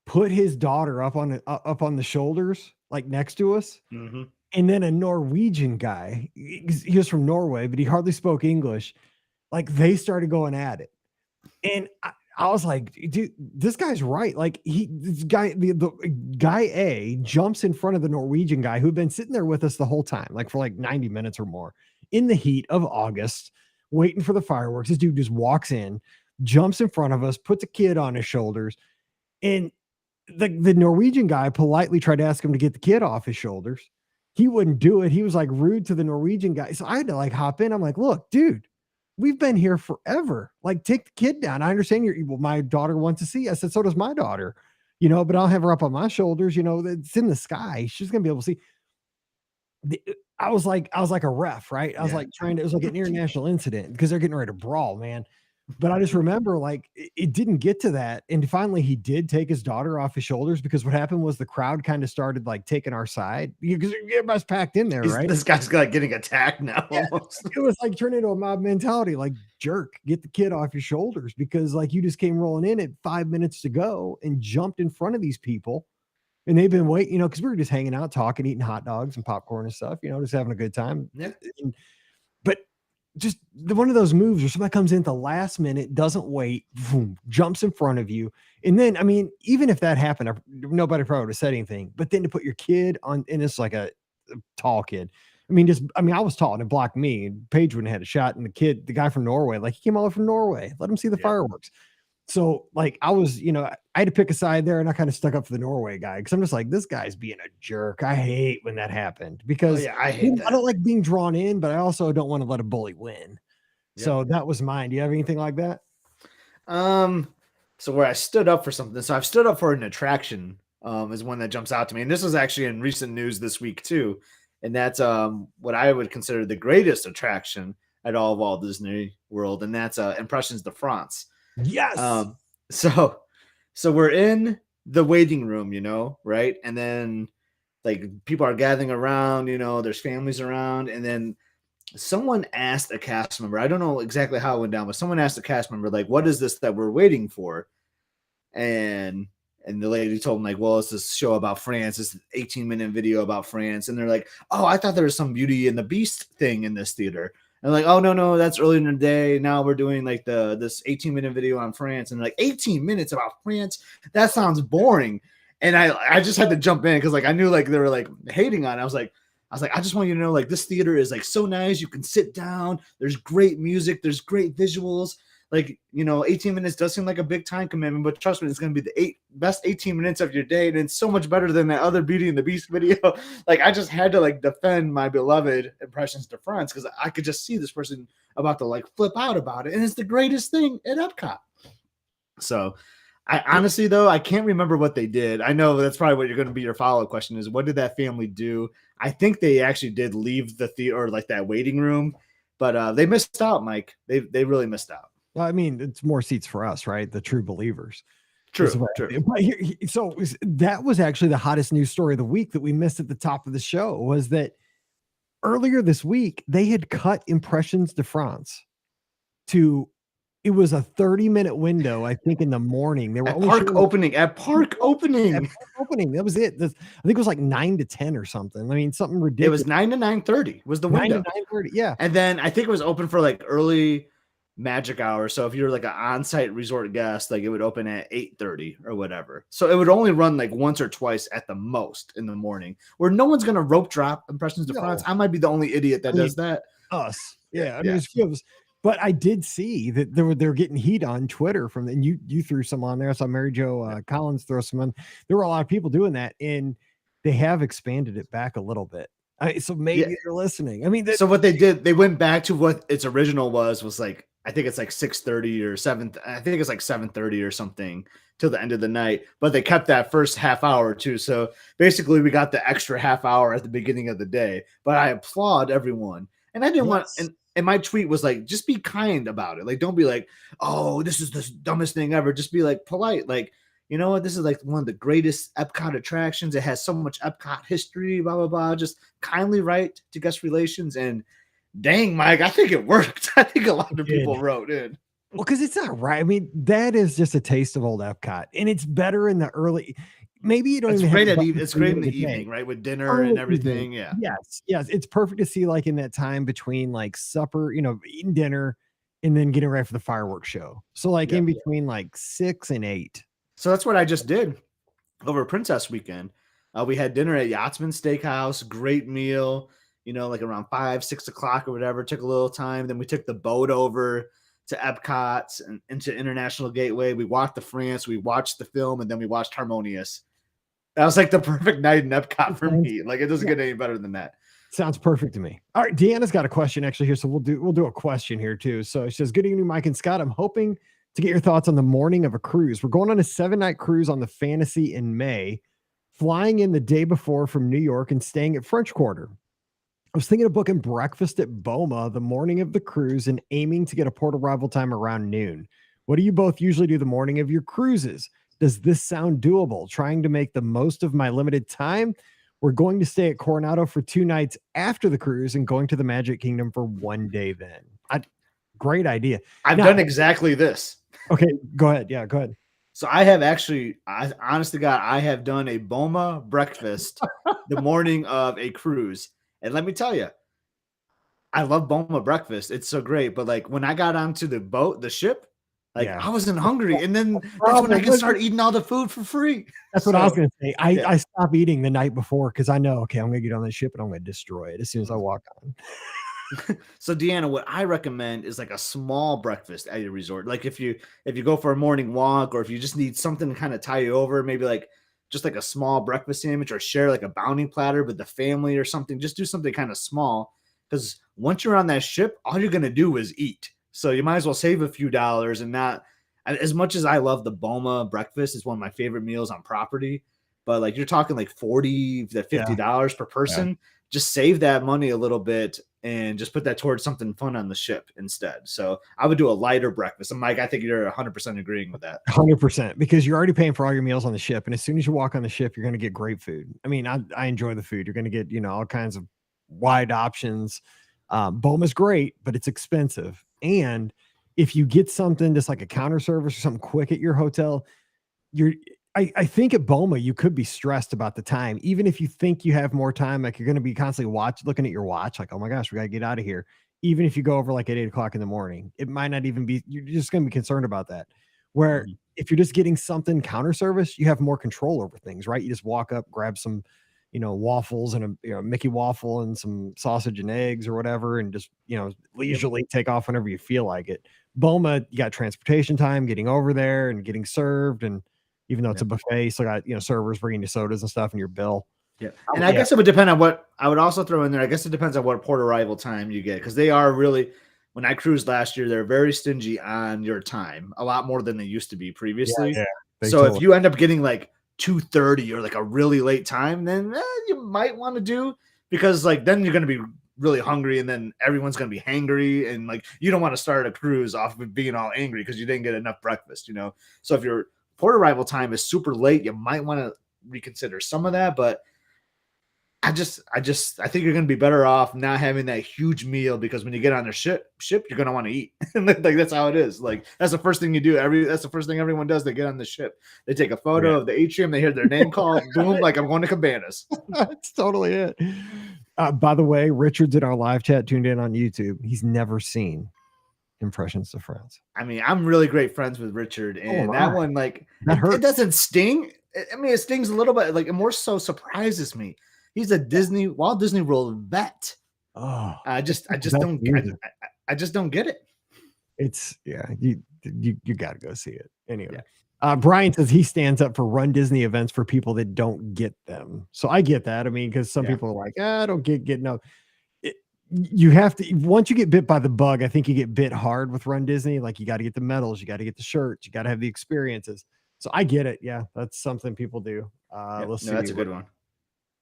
put his daughter up on the shoulders, like next to us. Mm-hmm. And then a Norwegian guy, he was from Norway, but he hardly spoke English. Like they started going at it. And I was like, dude, this guy's right. Like the guy A jumps in front of the Norwegian guy who'd been sitting there with us the whole time, like for like 90 minutes or more in the heat of August, waiting for the fireworks. This dude just walks in, jumps in front of us, puts a kid on his shoulders. And the Norwegian guy politely tried to ask him to get the kid off his shoulders. He wouldn't do it. He was like rude to the Norwegian guy. So I had to like hop in. I'm like, look, dude, we've been here forever. Like, take the kid down. I understand my daughter wants to see. I said, so does my daughter, but I'll have her up on my shoulders. It's in the sky. She's going to be able to see. I was like a ref, right? I was like it was like an international incident because they're getting ready to brawl, man. But I just remember like it didn't get to that. And finally he did take his daughter off his shoulders because what happened was the crowd kind of started like taking our side because everybody's packed in there, right? This guy's like getting attacked now Yeah. almost. It was like turning into a mob mentality, like jerk, get the kid off your shoulders because like you just came rolling in at 5 minutes to go and jumped in front of these people. And they've been waiting, because we were just hanging out, talking, eating hot dogs and popcorn and stuff, just having a good time. Yeah. But just one of those moves where somebody comes in at the last minute, doesn't wait, boom, jumps in front of you. And then, I mean, even if that happened, nobody probably would have said anything. But then to put your kid on, and it's like a tall kid. I was tall and it blocked me. And Paige wouldn't have had a shot. And the guy from Norway, like he came all the way from Norway. Let him see the fireworks. So like I was, I had to pick a side there and I kind of stuck up for the Norway guy because I'm just like, this guy's being a jerk. I hate when that happened because I hate that. I don't like being drawn in, but I also don't want to let a bully win. Yep. So that was mine. Do you have anything like that? So where I stood up for something. So I've stood up for an attraction is one that jumps out to me. And this was actually in recent news this week too. And that's what I would consider the greatest attraction at all of Walt Disney World. And that's Impressions de France. Yes. So we're in the waiting room, right? And then like people are gathering around, there's families around. And then someone asked a cast member, I don't know exactly how it went down, but someone asked a cast member, like, what is this that we're waiting for? And the lady told them like, well, it's this show about France. It's an 18-minute video about France. And they're like, oh, I thought there was some Beauty and the Beast thing in this theater. And like, oh, no, that's earlier in the day. Now we're doing like this 18-minute video on France. And like 18 minutes about France? That sounds boring. And I just had to jump in because like I knew like they were like hating on it. I was like, I just want you to know like this theater is like so nice. You can sit down. There's great music. There's great visuals. Like, 18 minutes does seem like a big time commitment, but trust me, it's going to be the best 18 minutes of your day. And it's so much better than that other Beauty and the Beast video. Like, I just had to like defend my beloved Impressions de France because I could just see this person about to like flip out about it. And it's the greatest thing at Epcot. So I honestly, though, I can't remember what they did. I know that's probably what you're going to be your follow-up question is what did that family do? I think they actually did leave the theater or like that waiting room, but they missed out, Mike. They really missed out. Well, I mean, it's more seats for us, right? The true believers. True. So that was actually the hottest news story of the week that we missed at the top of the show was that earlier this week, they had cut Impressions de France to, it was a 30-minute window, I think, in the morning. They were at park opening. That was it. I think it was like 9 to 10 or something. I mean, something ridiculous. It was 9 to 9:30 was the window. 9 to 9:30, yeah. And then I think it was open for like early magic hour. So if you're like an on-site resort guest, like it would open at 8:30 or whatever. So it would only run like once or twice at the most in the morning where no one's going to rope drop Impressions de France. I might be the only idiot that does that. Us. Yeah. I mean, it's few of us. But I did see that they were getting heat on Twitter from, and you threw some on there. I saw Mary Jo Collins throw some on. There were a lot of people doing that, and they have expanded it back a little bit. So maybe they're listening. I mean, so what they did, they went back to what its original was like, I think it's like 6:30 or 7. I think it's like 7:30 or something till the end of the night. But they kept that first half hour too. So basically, we got the extra half hour at the beginning of the day. But I applaud everyone, and I didn't want. And my tweet was like, just be kind about it. Like, don't be like, oh, this is the dumbest thing ever. Just be like polite. Like, you know what? This is like one of the greatest Epcot attractions. It has so much Epcot history, blah, blah, blah. Just kindly write to guest relations. And dang, Mike, I think it worked. I think a lot of people wrote in. Well, because it's not right. I mean, that is just a taste of old Epcot. And it's better in the early. Maybe you don't it's even great have it's great in the evening, right? With dinner and everything. Yeah. Yes. It's perfect to see like in that time between like supper, eating dinner and then getting ready for the fireworks show. So like in between like 6 and 8. So that's what I just did over Princess weekend. We had dinner at Yachtsman Steakhouse, great meal, like around 5, 6 o'clock or whatever. Took a little time. Then we took the boat over to Epcot and into International Gateway. We walked to France. We watched the film, and then we watched Harmonious. That was like the perfect night in Epcot for me. Like it doesn't get any better than that. Sounds perfect to me. All right, Deanna's got a question actually here, so we'll do a question here too. So it says, "Good evening, Mike and Scott. I'm hoping to get your thoughts on the morning of a cruise. We're going on a 7-night cruise on the Fantasy in May, flying in the day before from New York and staying at French Quarter. I was thinking of booking breakfast at Boma the morning of the cruise and aiming to get a port arrival time around noon. What do you both usually do the morning of your cruises? Does this sound doable? Trying to make the most of my limited time. We're going to stay at Coronado for 2 nights after the cruise and going to the Magic Kingdom for 1 day then. Great idea. I've Now- done exactly this. Okay, go ahead. Yeah, go ahead. So I have actually, honest to God, I have done a Boma breakfast the morning of a cruise. And let me tell you, I love Boma breakfast. It's so great. But like when I got onto the boat, the ship, like Yeah. I wasn't hungry. And then that's when I can start eating all the food for free. That's what I was going to say. yeah. I stop eating the night before because I know, okay, I'm going to get on the ship and I'm going to destroy it as soon as I walk on. So Deanna, what I recommend is like a small breakfast at your resort. Like if you go for a morning walk, or if you just need something to kind of tie you over, maybe like just like a small breakfast sandwich, or share like a bounty platter with the family or something. Just do something kind of small, because once you're on that ship, all you're gonna do is eat. So you might as well save a few dollars and not. As much as I love the Boma breakfast, it's one of my favorite meals on property. But like you're talking like $40 to $50 per person. Yeah. Just save that money a little bit and just put that towards something fun on the ship instead. So I would do a lighter breakfast. And Mike, I think you're 100% agreeing with that. 100%, because you're already paying for all your meals on the ship. And as soon as you walk on the ship, you're going to get great food. I mean, I enjoy the food. You're going to get, all kinds of wide options. Boma's great, but it's expensive. And if you get something just like a counter service or something quick at your hotel, I think at Boma, you could be stressed about the time. Even if you think you have more time, like you're going to be constantly looking at your watch, like, oh my gosh, we got to get out of here. Even if you go over like at 8 o'clock in the morning, it might not even be, you're just going to be concerned about that. Where if you're just getting something counter service, you have more control over things, right? You just walk up, grab some, waffles and a Mickey waffle and some sausage and eggs or whatever, and just, leisurely take off whenever you feel like it. Boma, you got transportation time, getting over there and getting served, and even though it's a buffet, you still got, servers bringing you sodas and stuff in your bill. Yeah. And I guess it would depend on what I would also throw in there. I guess it depends on what port arrival time you get, because they are really, when I cruised last year, they're very stingy on your time, a lot more than they used to be previously. Yeah, so if you end up getting like 2:30 or like a really late time, then you might want to do, because like then you're going to be really hungry, and then everyone's going to be hangry, and like you don't want to start a cruise off with being all angry because you didn't get enough breakfast, So if your port arrival time is super late, you might want to reconsider some of that. But I think you're going to be better off not having that huge meal, because when you get on their ship, you're going to want to eat. Like that's how it is. Like that's the first thing you do. That's the first thing everyone does. They get on the ship. They take a photo of the atrium. They hear their name called. Boom! Like I'm going to Cabanas. That's totally it. By the way, Richard's in our live chat, tuned in on YouTube. He's never seen Impressions to Friends. I mean, I'm really great friends with Richard, and that one, like, it doesn't sting. I mean, it stings a little bit. Like, it more so surprises me. He's a Walt Disney World vet. Oh, I just don't get it. It's you got to go see it anyway. Yeah. Brian says he stands up for Run Disney events for people that don't get them. So I get that. I mean, because some people are like, I don't get no. You have to, once you get bit by the bug, I think you get bit hard with Run Disney. Like you got to get the medals, you got to get the shirts, you got to have the experiences. So I get it. Yeah, that's something people do. Let's see. That's a good one.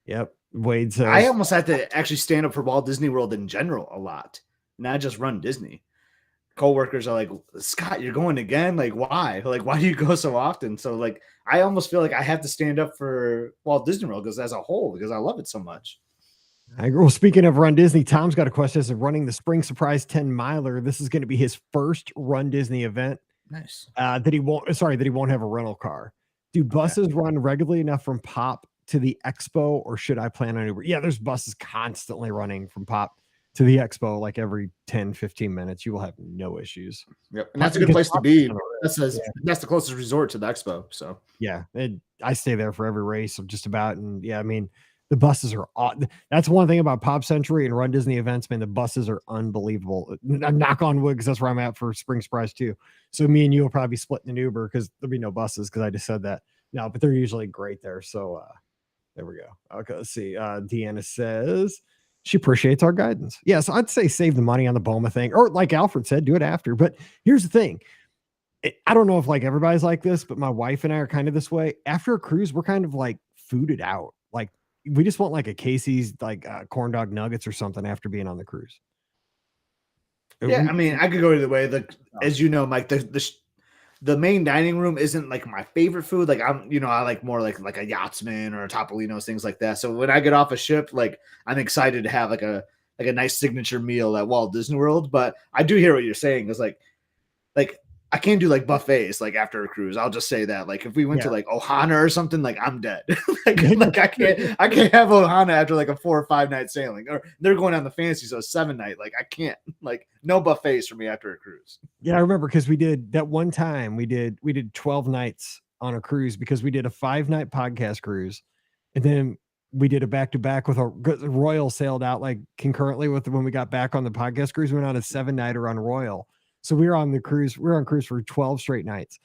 Yep. Wade says I almost had to actually stand up for Walt Disney World in general a lot, not just Run Disney. Coworkers are like, Scott, you're going again? Like, why? Like, why do you go so often? So like, I almost feel like I have to stand up for Walt Disney World as a whole, because I love it so much. I agree. Well, speaking of Run Disney, Tom's got a question. Is running the Spring Surprise 10 miler. This is going to be his first Run Disney event. Nice. That he won't have a rental car. Do buses run regularly enough from Pop to the Expo, or should I plan on Uber? Yeah, there's buses constantly running from Pop to the Expo, like every 10, 15 minutes. You will have no issues. Yep. And that's a good place to be. That's the closest resort to the Expo. So yeah, I stay there for every race of just about. And yeah, I mean, the buses are that's one thing about Pop Century and Run Disney events, man. The buses are unbelievable. Knock on wood, because that's where I'm at for Spring Surprise too. So me and you will probably be splitting an Uber, because there'll be no buses, because I just said that. No, but they're usually great there. So there we go. Okay, let's see. Deanna says she appreciates our guidance. Yeah, so I'd say save the money on the Boma thing, or like Alfred said, do it after. But here's the thing. I don't know if like everybody's like this, but my wife and I are kind of this way. After a cruise, we're kind of like fooded out. Like we just want like a Casey's like corn dog nuggets or something after being on the cruise. Yeah, I mean, I could go either way. As you know, Mike, the main dining room isn't like my favorite food. Like I like more like a Yachtsman or a Topolino's, things like that. So when I get off a ship, like I'm excited to have like a nice signature meal at Walt Disney World. But I do hear what you're saying. It's like I can't do like buffets like after a cruise. I'll just say that. Like if we went to like Ohana or something, like I'm dead. like I can't have Ohana after like a 4 or 5 night sailing. Or they're going on the fancy, so 7 night. Like I can't. Like no buffets for me after a cruise. Yeah, I remember because we did that one time. We did 12 nights on a cruise because we did a 5-night podcast cruise, and then we did a back-to-back with a Royal sailed out like concurrently with when we got back on the podcast cruise. We went on a 7-nighter on Royal. So we were on the cruise. We were on cruise for 12 straight nights.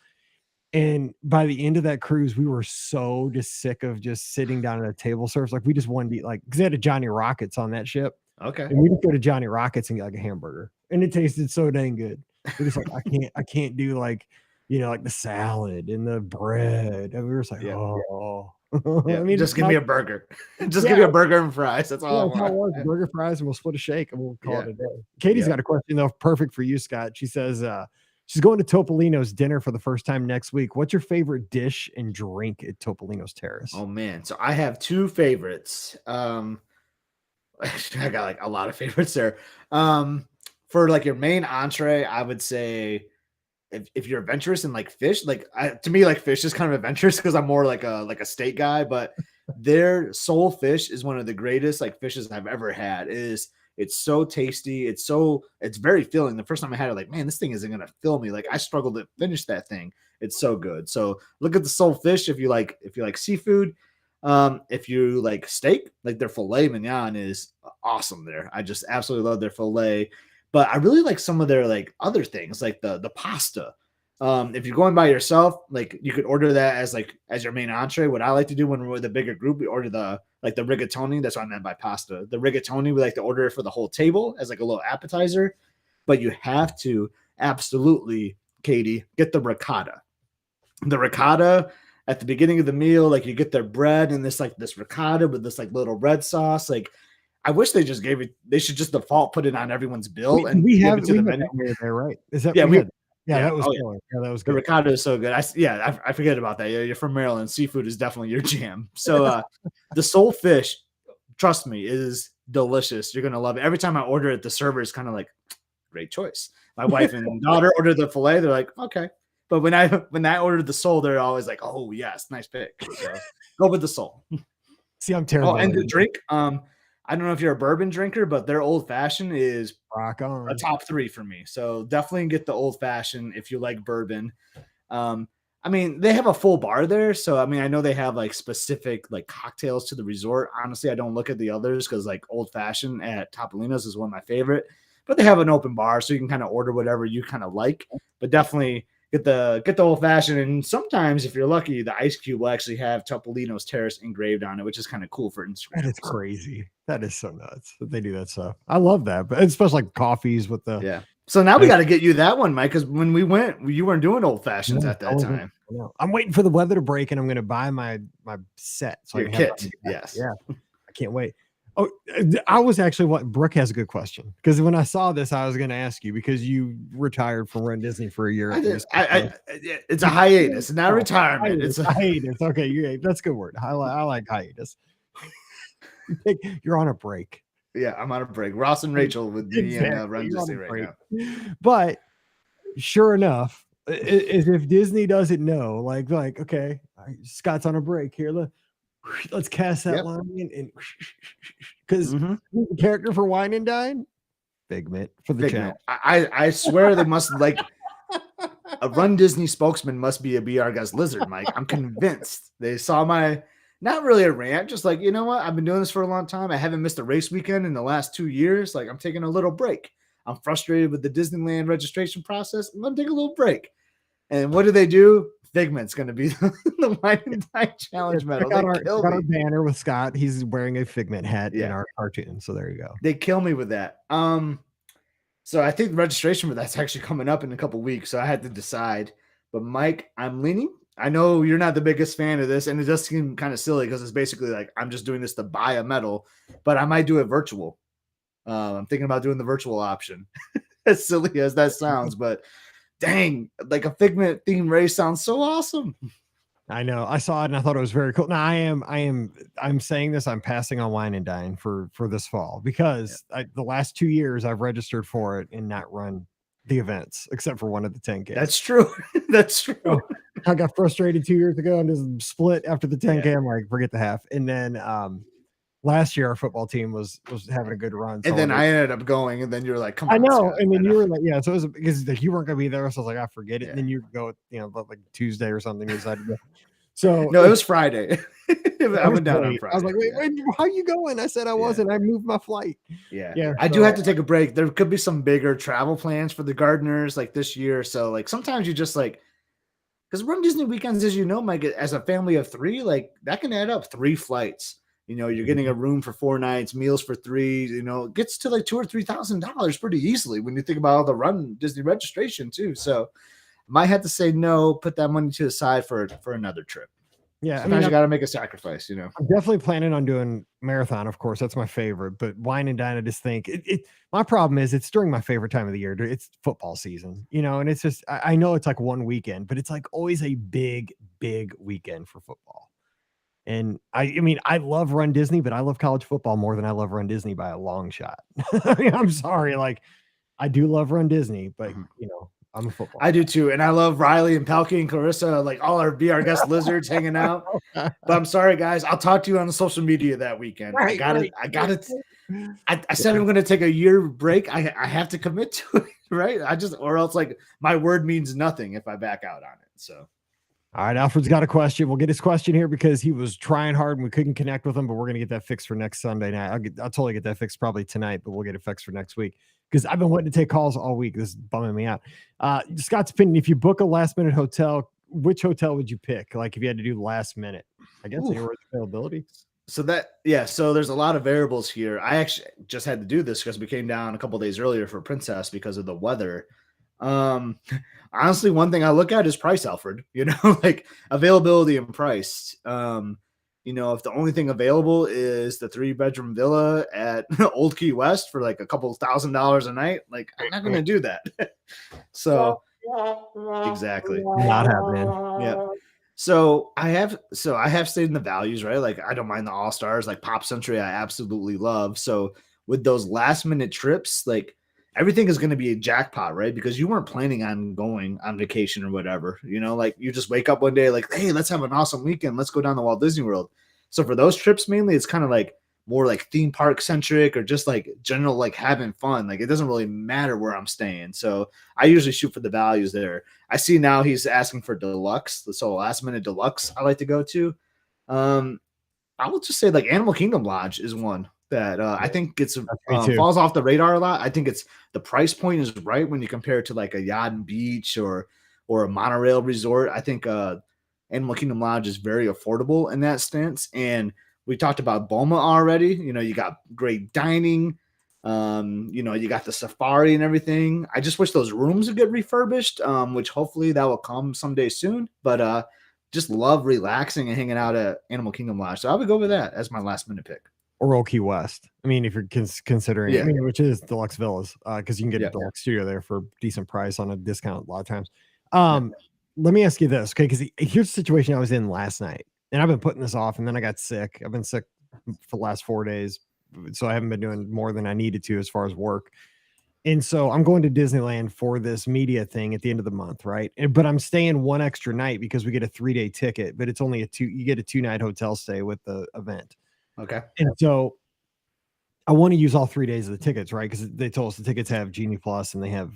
And by the end of that cruise, we were so just sick of just sitting down at a table service. Like we just wanted to eat, like, because they had a Johnny Rockets on that ship. Okay. And we just go to Johnny Rockets and get like a hamburger. And it tasted so dang good. We're just like, I can't do like, like the salad and the bread. And we were just like, oh. Yeah, I mean, just give me a burger. Just give me a burger and fries. That's all I want. Burger, fries, and we'll split a shake and we'll call it a day. Katie's got a question though, perfect for you, Scott. She says she's going to Topolino's dinner for the first time next week. What's your favorite dish and drink at Topolino's Terrace? Oh man, so I have 2 favorites. I got like a lot of favorites there. For like your main entree, I would say if you're adventurous in like fish, like to me, like fish is kind of adventurous because I'm more like a steak guy, but their soul fish is one of the greatest like fishes I've ever had. It's so tasty. It's very filling. The first time I had it, like, man, this thing isn't gonna fill me. Like I struggled to finish that thing. It's so good. So look at the soul fish if you like seafood. If you like steak, like their filet mignon is awesome there. I just absolutely love their filet. But I really like some of their like other things, like the pasta. If you're going by yourself, like you could order that as your main entree. What I like to do when we're with a bigger group, we order the rigatoni. That's what I meant by pasta. The rigatoni, we like to order it for the whole table as like a little appetizer. But you have to absolutely, Katie, get the ricotta. The ricotta at the beginning of the meal, like you get their bread and this ricotta with this like little red sauce. Like I wish they just gave it. They should just default put it on everyone's bill and we give have it to the menu. There, right? Is that that was killer. Yeah, that was good. The ricotta is so good. I forget about that. Yeah, you're from Maryland. Seafood is definitely your jam. So the soul fish, trust me, is delicious. You're gonna love it. Every time I order it, the server is kind of like, great choice. My wife and daughter ordered the filet. They're like, okay. But when I ordered the soul, they're always like, oh yes, nice pick. So go with the soul. See, I'm terrible. Oh, and the drink. I don't know if you're a bourbon drinker, but their old fashioned is rock on. a top 3 for me. So definitely get the old fashioned if you like bourbon. I mean, they have a full bar there. So, I mean, I know they have like specific like cocktails to the resort. Honestly, I don't look at the others because like old fashioned at Topolino's is one of my favorite, but they have an open bar. So you can kind of order whatever you kind of like, but definitely get the old fashioned. And sometimes if you're lucky, the ice cube will actually have Topolino's Terrace engraved on it, which is kind of cool for Instagram. That is crazy. That is so nuts that they do that stuff. I love that, but especially like coffees with the So now we got to get you that one, Mike, because when we went, you weren't doing old fashions at that time. I'm waiting for the weather to break, and I'm going to buy my set. So your kit, yes, yeah. I can't wait. Oh, I was actually Brooke has a good question because when I saw this, I was going to ask you because you retired from Run Disney for a year. It's a hiatus, not retirement. It's a hiatus. Okay, that's a good word. I like hiatus. You're on a break. Yeah, I'm on a break. Ross and Rachel would be in Run Disney right now. But sure enough, if Disney doesn't know, like okay, Scott's on a break here. Let's cast that line and because the character for Wine and Dine, Figment for the channel. I swear they must like a Run Disney spokesman must be a Be Our Guest lizard, Mike. I'm convinced they saw my. Not really a rant, just like, you know what? I've been doing this for a long time. I haven't missed a race weekend in the last 2 years. Like, I'm taking a little break. I'm frustrated with the Disneyland registration process. I'm going to take a little break. And what do? Figment's going to be the Wine and Dine Challenge medal. Got our banner with Scott. He's wearing a Figment hat in our cartoon. So there you go. They kill me with that. So I think the registration for that's actually coming up in a couple weeks. So I had to decide. But Mike, I'm leaning I know you're not the biggest fan of this, and it does seem kind of silly because it's basically like I'm just doing this to buy a medal, but I might do it virtual. I'm thinking about doing the virtual option. As silly as that sounds, but dang, like a Figment theme race sounds so awesome. I know. I saw it and I thought it was very cool. Now I'm saying this. I'm passing on Wine and Dine for this fall because the last 2 years I've registered for it and not run the events except for one of the 10K. That's true. That's true. So I got frustrated 2 years ago and just split after the 10K. I'm like, forget the half. And then last year our football team was having a good run. So and then I ended up going, and then you're like, come on. I know. And then you were like, yeah. So it was because like, you weren't gonna be there. So I was like, I forget it. Yeah. And then you go, like Tuesday or something. You decided to go. So no, it was Friday. I went down on Friday. I was like, wait, how you going? I said I wasn't. I moved my flight. Yeah. I do have to take a break. There could be some bigger travel plans for the gardeners like this year. So like sometimes you just like because Run Disney weekends, as you know, Mike, as a family of 3, like that can add up 3 flights. You're getting a room for 4 nights, meals for 3. It gets to like $2,000 or $3,000 pretty easily when you think about all the Run Disney registration too. So, might have to say no, put that money to the side for another trip. Yeah, sometimes you got to make a sacrifice. I'm definitely planning on doing marathon. Of course, that's my favorite. But Wine and Dine, I just think my problem is it's during my favorite time of the year. It's football season, and it's just I know it's like one weekend, but it's like always a big weekend for football. And I mean, I love Run Disney, but I love college football more than I love Run Disney by a long shot. I mean, I'm sorry. Like, I do love Run Disney, but, I'm a football. I do too. And I love Riley and Palky and Clarissa, like all our guest lizards hanging out. But I'm sorry, guys. I'll talk to you on the social media that weekend. I got it. I said I'm going to take a year break. I have to commit to it, right? Or else like my word means nothing if I back out on it. So. All right, Alfred's got a question. We'll get his question here because he was trying hard and we couldn't connect with him, but we're going to get that fixed for next Sunday night. I'll totally get that fixed probably tonight, but we'll get it fixed for next week because I've been wanting to take calls all week. This is bumming me out. Scott's opinion, if you book a last-minute hotel, which hotel would you pick? Like if you had to do last minute, I guess availability. So there's a lot of variables here. I actually just had to do this because we came down a couple of days earlier for Princess because of the weather. Honestly, one thing I look at is price, Alfred, like availability and price. If the only thing available is the 3-bedroom villa at Old Key West for like a couple $1,000s a night, like I'm not going to do that. So exactly. Not happening. Yeah. So I have stayed in the values, right? Like I don't mind the all-stars, like Pop Century, I absolutely love. So with those last minute trips, like everything is going to be a jackpot, right? Because you weren't planning on going on vacation or whatever, like you just wake up one day like, hey, let's have an awesome weekend. Let's go down to Walt Disney World. So for those trips, mainly it's kind of like more like theme park centric or just like general, like having fun. Like it doesn't really matter where I'm staying. So I usually shoot for the values there. I see now he's asking for deluxe. So last minute deluxe I like to go to. I will just say like Animal Kingdom Lodge is one that I think it's falls off the radar a lot. I think it's the price point is right when you compare it to like a Yacht and Beach or a monorail resort. I think Animal Kingdom Lodge is very affordable in that sense. And we talked about Boma already. You got great dining. You got the safari and everything. I just wish those rooms would get refurbished, which hopefully that will come someday soon. But just love relaxing and hanging out at Animal Kingdom Lodge. So I would go with that as my last minute pick. Or Old Key West. I mean, if you're considering, which is deluxe villas, because you can get a deluxe studio there for a decent price on a discount a lot of times. Let me ask you this, okay? Because here's the situation I was in last night, and I've been putting this off, and then I got sick. I've been sick for the last 4 days, so I haven't been doing more than I needed to as far as work. And so I'm going to Disneyland for this media thing at the end of the month, right? But I'm staying one extra night because we get a 3-day ticket, but it's only you get a 2-night hotel stay with the event. Okay. And so I want to use all 3 days of the tickets, right? Because they told us the tickets have Genie Plus and they have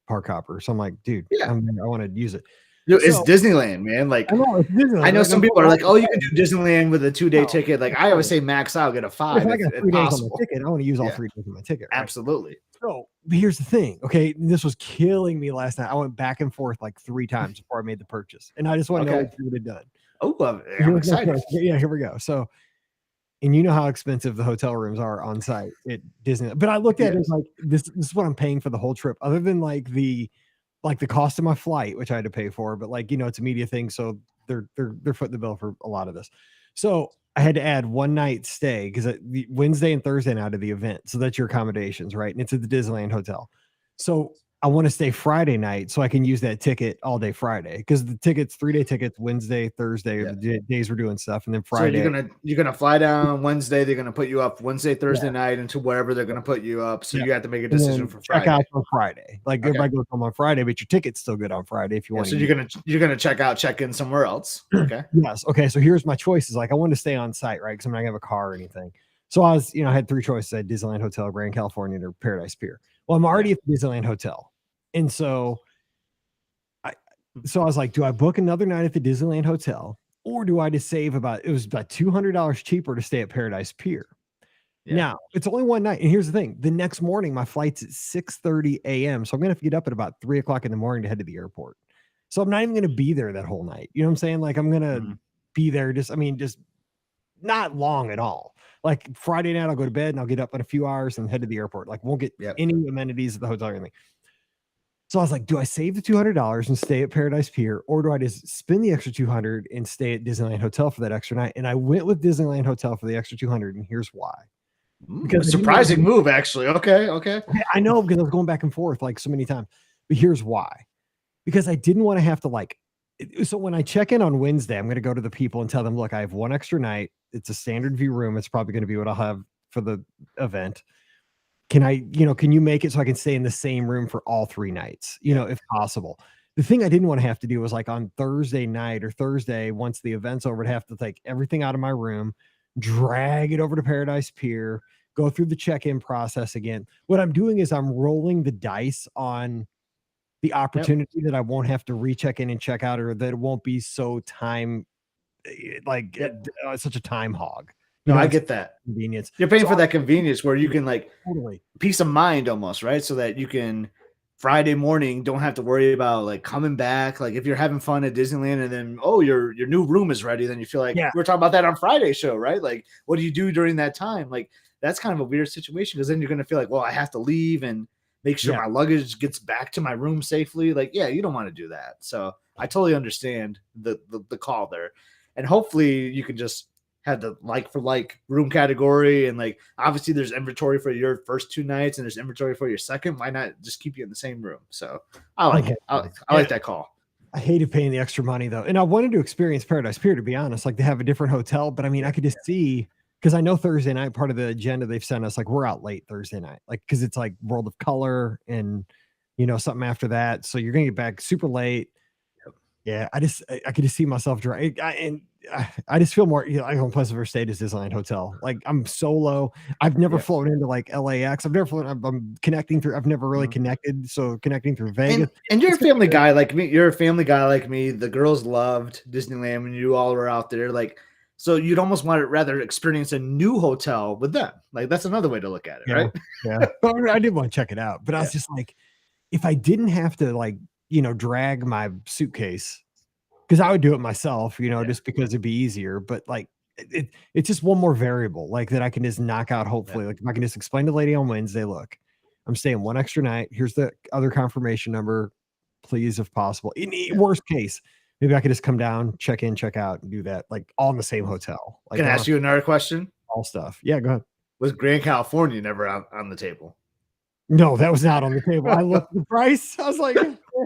Park Hopper. So I'm like, dude, I want to use it. It's Disneyland, man. Like I know some people are like, oh, you can do Disneyland with a 2-day ticket. Like I always say, max out, get a 5 if possible. I want to use all 3 days of my ticket. Right? Absolutely. So here's the thing. Okay, this was killing me last night. I went back and forth like 3 times before I made the purchase, and I just want to know what you would have done. Oh, I'm excited. Yeah, here we go. So. And you know how expensive the hotel rooms are on site at Disney. But I looked at it like this is what I'm paying for the whole trip. Other than like the like the cost of my flight, which I had to pay for, but like, it's a media thing. So they're footing the bill for a lot of this. So I had to add one night stay because the Wednesday and Thursday night of the event. So that's your accommodations, right? And it's at the Disneyland Hotel. So I want to stay Friday night so I can use that ticket all day Friday because the tickets, 3-day tickets, Wednesday, Thursday are the days we're doing stuff, and then Friday. So you're gonna fly down Wednesday. They're gonna put you up Wednesday, Thursday night into wherever they're gonna put you up. So you have to make a decision for Friday. Check out on Friday. Like everybody goes home on Friday, but your ticket's still good on Friday if you want. So you're gonna check in somewhere else. Okay. Yes. Okay. So here's my choices. Like I want to stay on site, right? Because I'm not gonna have a car or anything. So I was, I had 3 choices: I had Disneyland Hotel, Grand Californian, or Paradise Pier. Well, I'm already at the Disneyland Hotel. And so I was like, do I book another night at the Disneyland Hotel or do I just save it was about $200 cheaper to stay at Paradise Pier? Yeah. Now it's only one night. And here's the thing. The next morning, my flight's at 6:30 a.m. So I'm going to have to get up at about 3:00 in the morning to head to the airport. So I'm not even going to be there that whole night. You know what I'm saying? Like I'm going to be there just not long at all. Like Friday night, I'll go to bed and I'll get up in a few hours and head to the airport. Like won't get any amenities at the hotel or anything. So I was like, do I save the $200 and stay at Paradise Pier, or do I just spend the extra $200 and stay at Disneyland Hotel for that extra night? And I went with Disneyland Hotel for the extra $200, and here's why. Because surprising move, actually. Okay. I know because I was going back and forth like so many times, but here's why. Because I didn't want to have to like. So when I check in on Wednesday, I'm going to go to the people and tell them, look, I have one extra night. It's a standard view room. It's probably going to be what I'll have for the event. Can you make it so I can stay in the same room for all 3 nights, if possible? The thing I didn't want to have to do was like on Thursday night or Thursday, once the event's over, to have to take everything out of my room, drag it over to Paradise Pier, go through the check-in process again. What I'm doing is I'm rolling the dice on the opportunity that I won't have to recheck in and check out, or that it won't be so time, such a time hog. No, I get that convenience. You're paying for that convenience where you can like totally peace of mind almost, right? So that you can Friday morning don't have to worry about like coming back. Like if you're having fun at Disneyland and then your new room is ready, then you feel like we were talking about that on Friday's show, right? Like what do you do during that time? Like that's kind of a weird situation because then you're gonna feel like, well, I have to leave and make sure my luggage gets back to my room safely. Like, you don't want to do that. So I totally understand the call there, and hopefully you can just have the like for like room category, and like obviously there's inventory for your first 2 nights and there's inventory for your second. Why not just keep you in the same room? So I like it. I like that call. I hated paying the extra money though, and I wanted to experience Paradise Pier, to be honest. Like they have a different hotel, but I mean I could just see, because I know Thursday night part of the agenda they've sent us, like we're out late Thursday night, like because it's like World of Color and something after that, so you're gonna get back super late. Yeah, I could just see myself driving, and I just feel more, I don't plus ever stayed at Disneyland Hotel. Like I'm solo. I've never flown into like LAX. I've never flown. I'm connecting through. I've never really connected. So connecting through Vegas. And you're a family guy like me. You're a family guy like me. The girls loved Disneyland when you all were out there. Like, so you'd almost want to rather experience a new hotel with them. Like that's another way to look at it, right? Yeah. I did want to check it out, but I was just like, if I didn't have to like, drag my suitcase, because I would do it myself, just because it'd be easier. But like, it's just one more variable, like that I can just knock out. Hopefully, like if I can just explain to the lady on Wednesday, look, I'm staying one extra night. Here's the other confirmation number, please, if possible. In worst case, maybe I could just come down, check in, check out, and do that, like all in the same hotel. Like, can I ask you another question? All stuff. Yeah, go ahead. Was Grand California never on the table? No, that was not on the table. I looked at the price. I was like,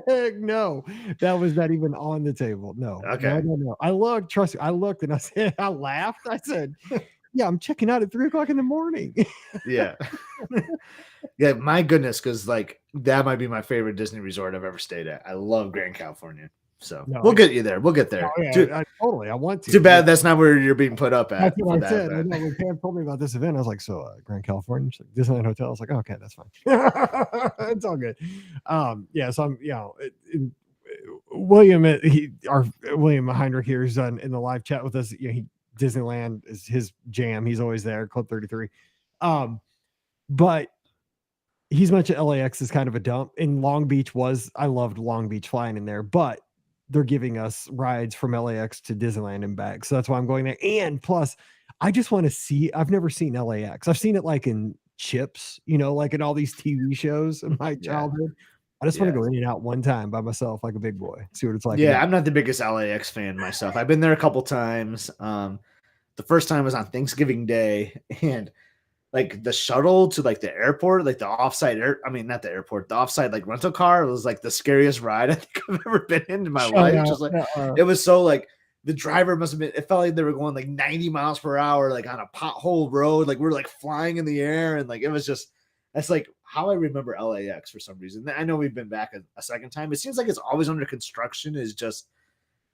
heck no, that was not even on the table. No. Okay. No. I looked, trust me, I looked and I said, I laughed. I said, yeah, I'm checking out at 3:00 in the morning. Yeah. Yeah, my goodness, because like that might be my favorite Disney resort I've ever stayed at. I love Grand California. So we'll get you there. We'll get there. Oh, yeah, I want to. Too bad that's not where you're being put up at. That's what I said. I know, when Pam told me about this event, I was like, so Grand California, like, Disneyland Hotel. I was like, oh, okay, that's fine. It's all good. So I'm, William Heinrich here is in the live chat with us. Disneyland is his jam. He's always there, Club 33. But he's mentioned LAX is kind of a dump, and Long Beach I loved Long Beach flying in there, but they're giving us rides from LAX to Disneyland and back. So that's why I'm going there. And plus I just want to see, I've never seen LAX. I've seen it like in Chips, like in all these TV shows in my childhood. I just want to go in and out one time by myself, like a big boy. See what it's like. Yeah, I'm not the biggest LAX fan myself. I've been there a couple times. The first time was on Thanksgiving Day, and like the shuttle to like the airport, like the offsite not the airport, the offsite like rental car was like the scariest ride I think I've ever been in my life. Just like it was so like the driver must have been, it felt like they were going like 90 miles per hour, like on a pothole road, like we're like flying in the air, and like it was just, that's like how I remember LAX for some reason. I know we've been back a second time. It seems like it's always under construction. Is just,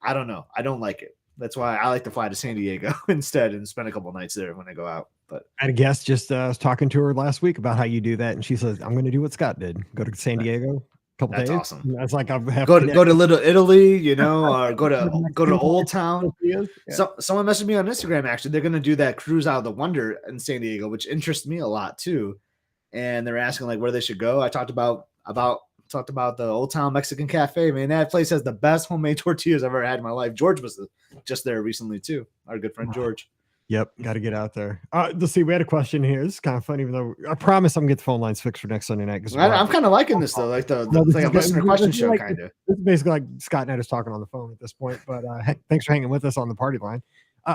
I don't know. I don't like it. That's why I like to fly to San Diego instead and spend a couple nights there when I go out. But I had a guest just was talking to her last week about how you do that, and she says, "I'm going to do what Scott did. Go to San Diego, a couple that's days." awesome. And that's like I'll have go to Little Italy, you know, or go to Old Town. Yeah. So someone messaged me on Instagram. Actually, they're going to do that cruise out of the Wonder in San Diego, which interests me a lot too. And they're asking like where they should go. I talked about the Old Town Mexican Cafe. Man, that place has the best homemade tortillas I've ever had in my life. George was just there recently too. Our good friend George. Yep, got to get out there. Let's see. We had a question here. This is kind of fun, even though I promise I'm gonna get the phone lines fixed for next Sunday night. Because I'm kind of liking this though, like the like a listener question show kind of. This is basically like Scott and I just talking on the phone at this point. But thanks for hanging with us on the party line.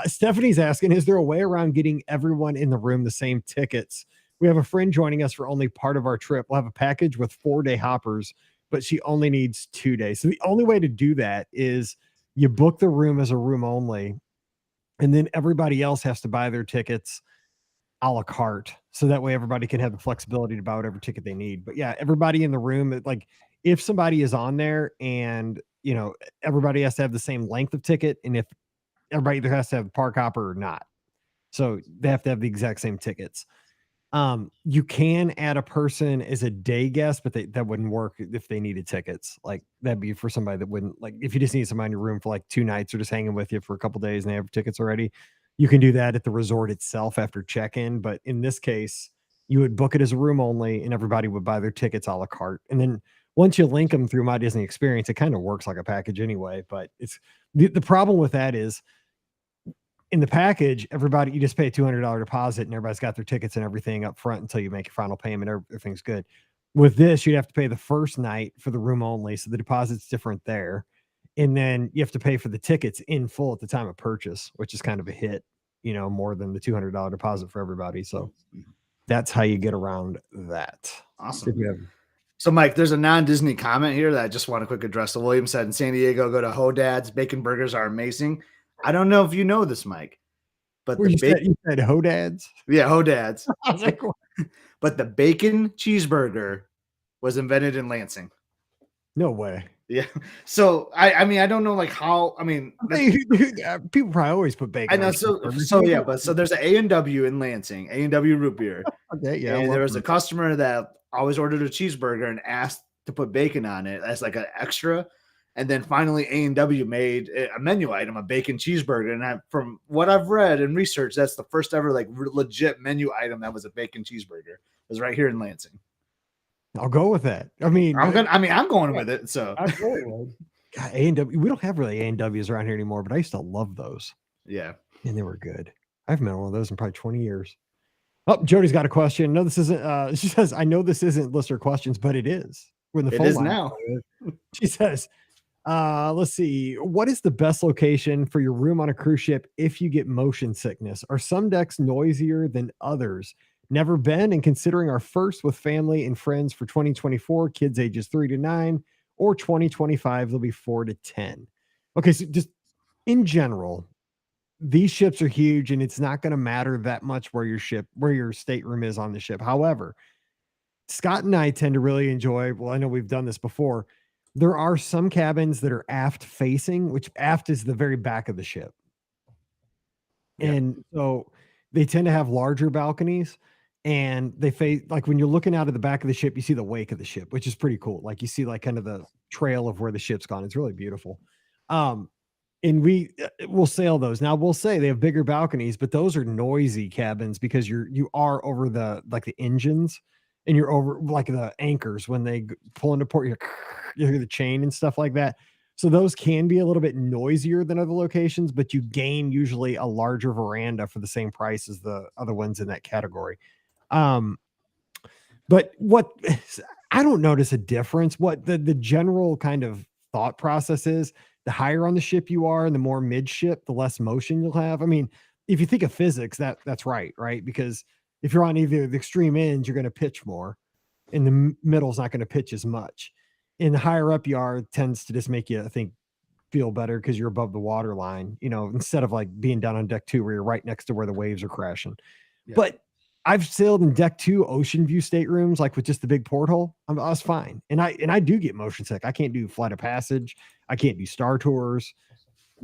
Stephanie's asking, is there a way around getting everyone in the room the same tickets? We have a friend joining us for only part of our trip. We'll have a package with 4-day hoppers, but she only needs 2 days. So the only way to do that is you book the room as a room only, and then everybody else has to buy their tickets a la carte. So that way everybody can have the flexibility to buy whatever ticket they need. But yeah, everybody in the room, like if somebody is on there and, you know, everybody has to have the same length of ticket, and if everybody either has to have park hopper or not. So they have to have the exact same tickets. You can add a person as a day guest, but that wouldn't work if they needed tickets. Like that'd be for somebody that wouldn't, like if you just need somebody in your room for like 2 nights or just hanging with you for a couple days and they have tickets already, you can do that at the resort itself after check-in. But in this case, you would book it as a room only and everybody would buy their tickets a la carte. And then once you link them through My Disney Experience, it kind of works like a package anyway. But it's the problem with that is, in the package, everybody, you just pay a $200 deposit and everybody's got their tickets and everything up front until you make your final payment. Everything's good. With this, you'd have to pay the first night for the room only. So the deposit's different there. And then you have to pay for the tickets in full at the time of purchase, which is kind of a hit, you know, more than the $200 deposit for everybody. So that's how you get around that. Awesome. So, Mike, there's a non-Disney comment here that I just want to quick address. So William said in San Diego, go to Hodad's. Bacon burgers are amazing. I don't know if you know this, Mike, but you said Hodad's? Yeah, Hodad's. I was like, what? But the bacon cheeseburger was invented in Lansing. No way. Yeah. So I mean, I don't know like how. I mean, people probably always put bacon. I know. So yeah, but so there's an A&W in Lansing, A&W root beer. Okay, yeah. And there was a customer that always ordered a cheeseburger and asked to put bacon on it as like an extra. And then finally, A&W made a menu item, a bacon cheeseburger. And from what I've read and researched, that's the first ever like legit menu item that was a bacon cheeseburger. It was right here in Lansing. I'll go with that. I mean, I'm going with it. So God, A&W, we don't have really A&Ws around here anymore, but I used to love those. Yeah, and they were good. I haven't had one of those in probably 20 years. Oh, Jody's got a question. No, this isn't. She says, "I know this isn't listener questions, but it is." When the phone is now. She says, let's see. What is the best location for your room on a cruise ship if you get motion sickness? Are some decks noisier than others? Never been, and considering our first with family and friends for 2024, kids ages 3 to 9, or 2025, they'll be 4 to 10. Okay, so just in general, these ships are huge, and it's not going to matter that much where your stateroom is on the ship. However, Scott and I tend to really enjoy, well, I know we've done this before. There are some cabins that are aft facing, which aft is the very back of the ship. Yeah. And so they tend to have larger balconies, and they face, like when you're looking out of the back of the ship, you see the wake of the ship, which is pretty cool. Like you see like kind of the trail of where the ship's gone. It's really beautiful. And we'll sail those. Now we'll say they have bigger balconies, but those are noisy cabins because you are over the, like the engines, and you're over like the anchors when they pull into port, you hear the chain and stuff like that. So those can be a little bit noisier than other locations, but you gain usually a larger veranda for the same price as the other ones in that category. But what I don't notice a difference. What the general kind of thought process is, the higher on the ship you are and the more midship, the less motion you'll have. I mean, if you think of physics, that's right? Because if you're on either the extreme ends, you're going to pitch more, and the middle's not going to pitch as much. And the higher up you are, it tends to just make you, I think, feel better because you're above the water line, instead of like being down on deck two where you're right next to where the waves are crashing. Yeah. But I've sailed in deck two ocean view staterooms, like with just the big porthole. I was fine. And I do get motion sick. I can't do Flight of Passage. I can't do Star Tours.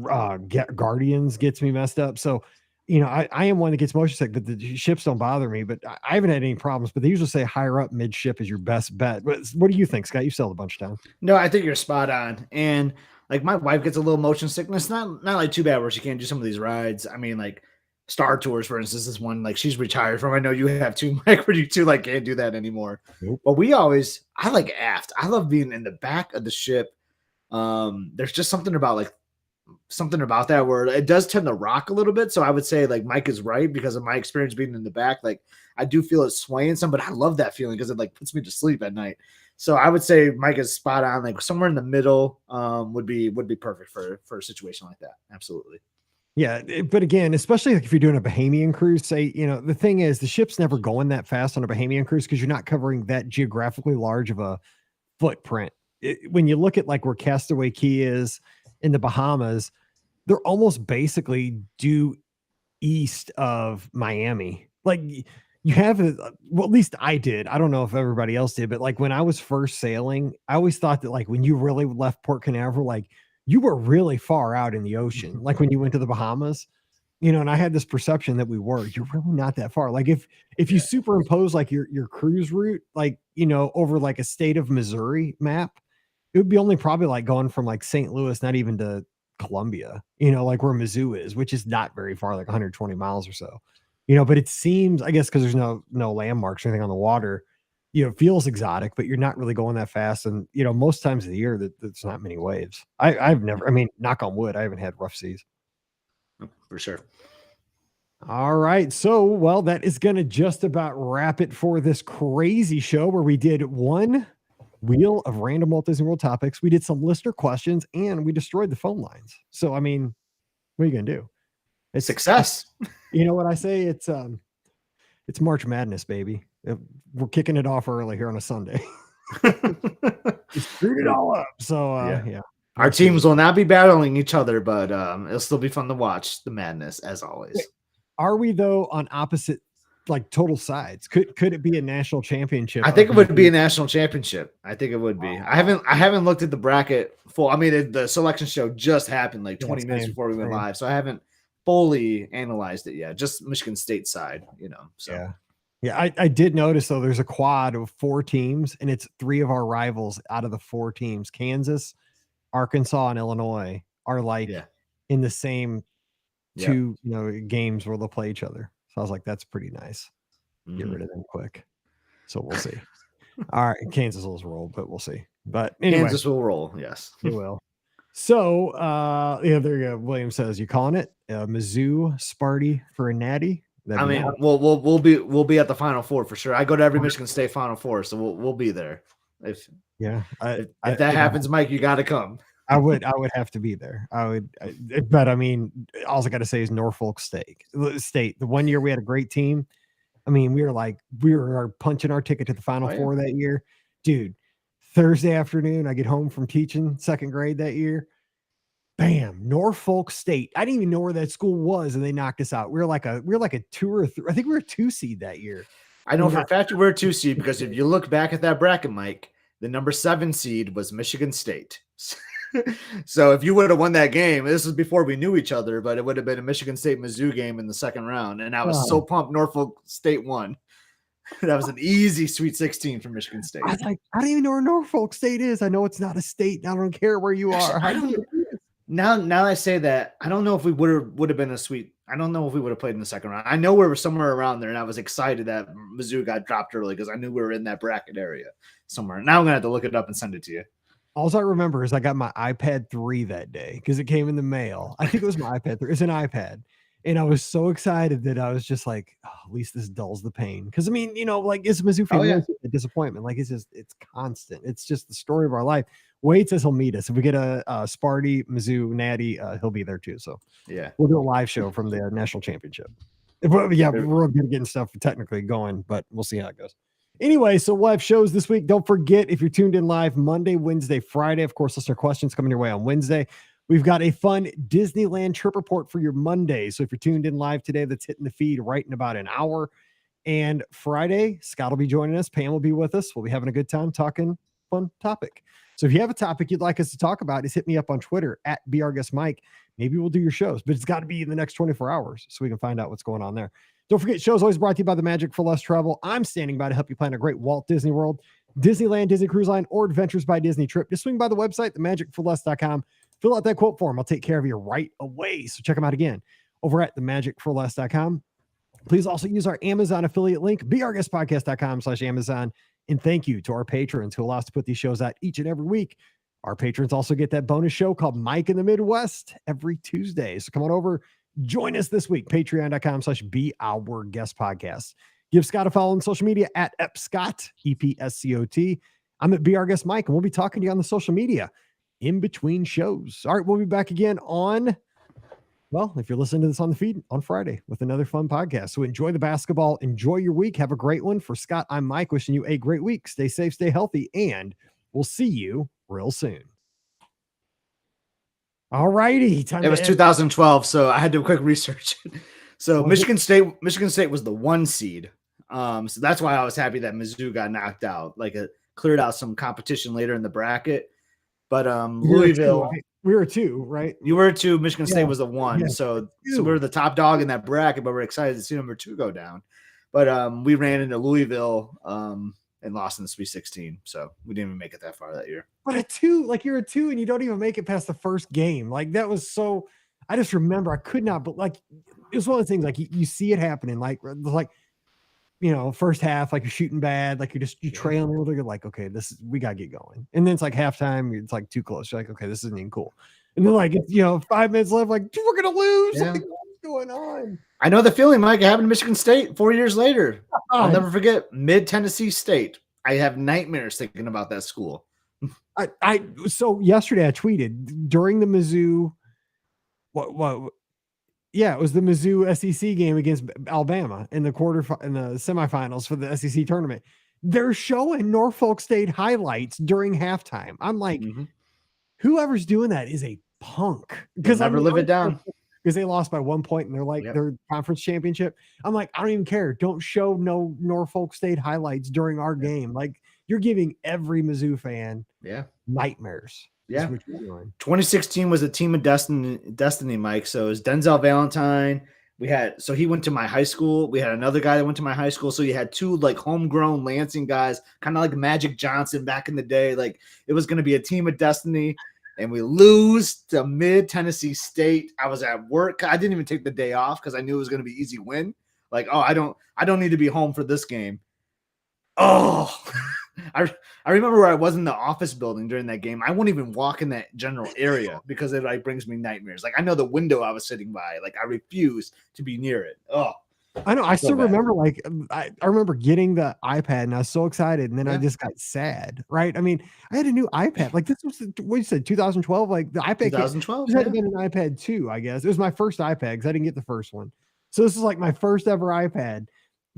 Guardians gets me messed up. So, I am one that gets motion sick, but the ships don't bother me. But I haven't had any problems. But they usually say higher up midship is your best bet. But what do you think, Scott? You've sailed a bunch of times. No, I think you're spot on. And like my wife gets a little motion sickness, not like too bad where she can't do some of these rides. I mean, like Star Tours, for instance, is one like she's retired from. I know you have too, Mike, where you two like can't do that anymore. Nope. But I like aft. I love being in the back of the ship. There's just something about that where it does tend to rock a little bit. So I would say like Mike is right because of my experience being in the back. Like I do feel it swaying some, but I love that feeling because it like puts me to sleep at night. So I would say Mike is spot on. Like somewhere in the middle would be perfect for a situation like that. Absolutely. Yeah, but again, especially like if you're doing a Bahamian cruise, say, the thing is the ship's never going that fast on a Bahamian cruise because you're not covering that geographically large of a footprint. When you look at like where Castaway Key is in the Bahamas, they're almost basically due east of Miami. Like you have well, at least I did. I don't know if everybody else did, but like when I was first sailing, I always thought that like when you really left Port Canaveral, like you were really far out in the ocean. Like when you went to the Bahamas, and I had this perception that you're really not that far. Like if you superimpose like your cruise route, like, over like a state of Missouri map, it would be only probably like going from like St. Louis, not even to Columbia, like where Mizzou is, which is not very far, like 120 miles or so, but it seems, I guess, because there's no landmarks or anything on the water, it feels exotic, but you're not really going that fast. And, most times of the year there's not many waves. I've never, I mean, knock on wood, I haven't had rough seas. For sure. All right. So, well, that is going to just about wrap it for this crazy show where we did one wheel of random Walt Disney World topics. We did some listener questions and we destroyed the phone lines. So, I mean, what are you going to do? It's success. You know what I say? It's March Madness, baby. We're kicking it off early here on a Sunday. We screwed it all up. So, yeah. Our teams will not be battling each other, but it'll still be fun to watch the madness as always. Are we though on opposite, like total sides? Could it be a national championship? I think it would be a national championship. I think it would be. I haven't looked at the bracket full. I mean, the selection show just happened like 20 minutes before we went live, so I haven't fully analyzed it yet. Just Michigan State side, So yeah. I did notice though. There's a quad of 4 teams, and it's 3 of our rivals out of the 4 teams. Kansas, Arkansas, and Illinois are like in the same 2 games where they'll play each other. So I was like, that's pretty nice. Get rid of them quick. So we'll see. All right, Kansas will roll, but we'll see. But anyway, Kansas will roll. Yes, it will. So there you go. William says, you calling it Mizzou Sparty for a natty? I mean, we'll be at the Final Four for sure. I go to every Michigan State Final Four, so we'll be there. If that happens, Mike, you got to come. I would have to be there. But I mean, all I got to say is Norfolk State. The one year we had a great team. I mean, we were punching our ticket to the Final Four that year, dude. Thursday afternoon, I get home from teaching 2nd grade that year. Bam, Norfolk State. I didn't even know where that school was, and they knocked us out. We were like a 2 or 3. I think we were a 2 seed that year. I know for a fact we were a 2 seed because if you look back at that bracket, Mike, the number 7 seed was Michigan State. So if you would have won that game, this is before we knew each other, but it would have been a Michigan State Mizzou game in the 2nd round. And I was so pumped Norfolk State won. That was an easy Sweet 16 for Michigan State. I was like, I don't even know where Norfolk State is. I know it's not a state. I don't care where you are. Now I say that, I don't know if we would have been a Sweet. I don't know if we would have played in the 2nd round. I know we were somewhere around there, and I was excited that Mizzou got dropped early because I knew we were in that bracket area somewhere. Now I'm going to have to look it up and send it to you. All I remember is I got my iPad 3 that day because it came in the mail. I think it was my iPad 3. It's an iPad. And I was so excited that I was just like, oh, at least this dulls the pain. Because I mean, like as a Mizzou fan, Oh, yeah. a disappointment. Like it's constant. It's just the story of our life. Wade says he'll meet us if we get a Sparty, Mizzou, Natty. He'll be there too. So Yeah. we'll do a live show from the national championship. Yeah, we're getting stuff technically going, but we'll see how it goes. Anyway, so we'll have shows this week. Don't forget, if you're tuned in live Monday, Wednesday, Friday, of course, listener questions coming your way on Wednesday. We've got a fun Disneyland trip report for your Monday. So if you're tuned in live today, that's hitting the feed right in about an hour. And Friday, Scott will be joining us. Pam will be with us. We'll be having a good time talking fun topic. So if you have a topic you'd like us to talk about, just hit me up on Twitter at @BRGuestMike. Maybe we'll do your shows, but it's got to be in the next 24 hours so we can find out what's going on there. Don't forget, shows always brought to you by the Magic for Less Travel. I'm standing by to help you plan a great Walt Disney World, Disneyland, Disney Cruise Line, or Adventures by Disney trip. Just swing by the website, themagicforless.com. Fill out that quote form. I'll take care of you right away. So check them out again over at themagicforless.com. Please also use our Amazon affiliate link, beourguestpodcast.com/Amazon. And thank you to our patrons who allow us to put these shows out each and every week. Our patrons also get that bonus show called Mike in the Midwest every Tuesday. So come on over, join us this week, patreon.com/beourguestpodcast. Give Scott a follow on social media at @EpScott, EPSCOT. I'm at BRGuestMike, and we'll be talking to you on the social media in between shows. All right, we'll be back again on, well, if you're listening to this on the feed, on Friday with another fun podcast. So enjoy the basketball. Enjoy your week. Have a great one. For Scott, I'm Mike, wishing you a great week. Stay safe, stay healthy, and we'll see you real soon. All righty. It was 2012, so I had to do a quick research. So Michigan State was the 1 seed. So that's why I was happy that Mizzou got knocked out. Like it cleared out some competition later in the bracket. But Louisville, we were 2, right? You were 2. Michigan State was a 1. Yeah. So we were the top dog in that bracket, but we're excited to see number 2 go down. But we ran into Louisville and lost in the Sweet 16. So we didn't even make it that far that year. But a 2, like you're a 2 and you don't even make it past the first game. Like that was so, I just remember I could not, but like it was one of the things like you see it happening, like first half, like you're shooting bad, like you trailing a little, you're like, okay, we gotta get going. And then it's like halftime, it's like too close. You're like, okay, this isn't even cool. And then like 5 minutes left, like we're gonna lose. Yeah. Like, what's going on? I know the feeling, Mike. It happened to Michigan State 4 years later. I'll never forget Mid-Tennessee State. I have nightmares thinking about that school. So yesterday I tweeted during the Mizzou, it was the Mizzou SEC game against Alabama in the semifinals for the SEC tournament. They're showing Norfolk State highlights during halftime. I'm like, whoever's doing that is a punk. Because never live it down. Because they lost by 1 point and they're like their conference championship. I'm like, I don't even care. Don't show no Norfolk State highlights during our game. Like you're giving every Mizzou fan nightmares. Yeah. 2016 was a team of destiny, Mike. So it was Denzel Valentine. He went to my high school. We had another guy that went to my high school. So you had 2 like homegrown Lansing guys, kind of like Magic Johnson back in the day. Like it was going to be a team of destiny. And we lose to Mid-Tennessee State. I was at work. I didn't even take the day off because I knew it was going to be easy win. Like, I don't need to be home for this game. Oh, I remember where I was in the office building during that game. I won't even walk in that general area because it like brings me nightmares. Like I know the window I was sitting by. Like I refuse to be near it. Oh, I know. I still remember, like, I remember getting the iPad and I was so excited. And then I just got sad, right? I mean, I had a new iPad. Like, this was, what you said, 2012? Like, the iPad 2012 had to been an iPad 2, I guess. It was my first iPad because I didn't get the first one. So this is like my first ever iPad.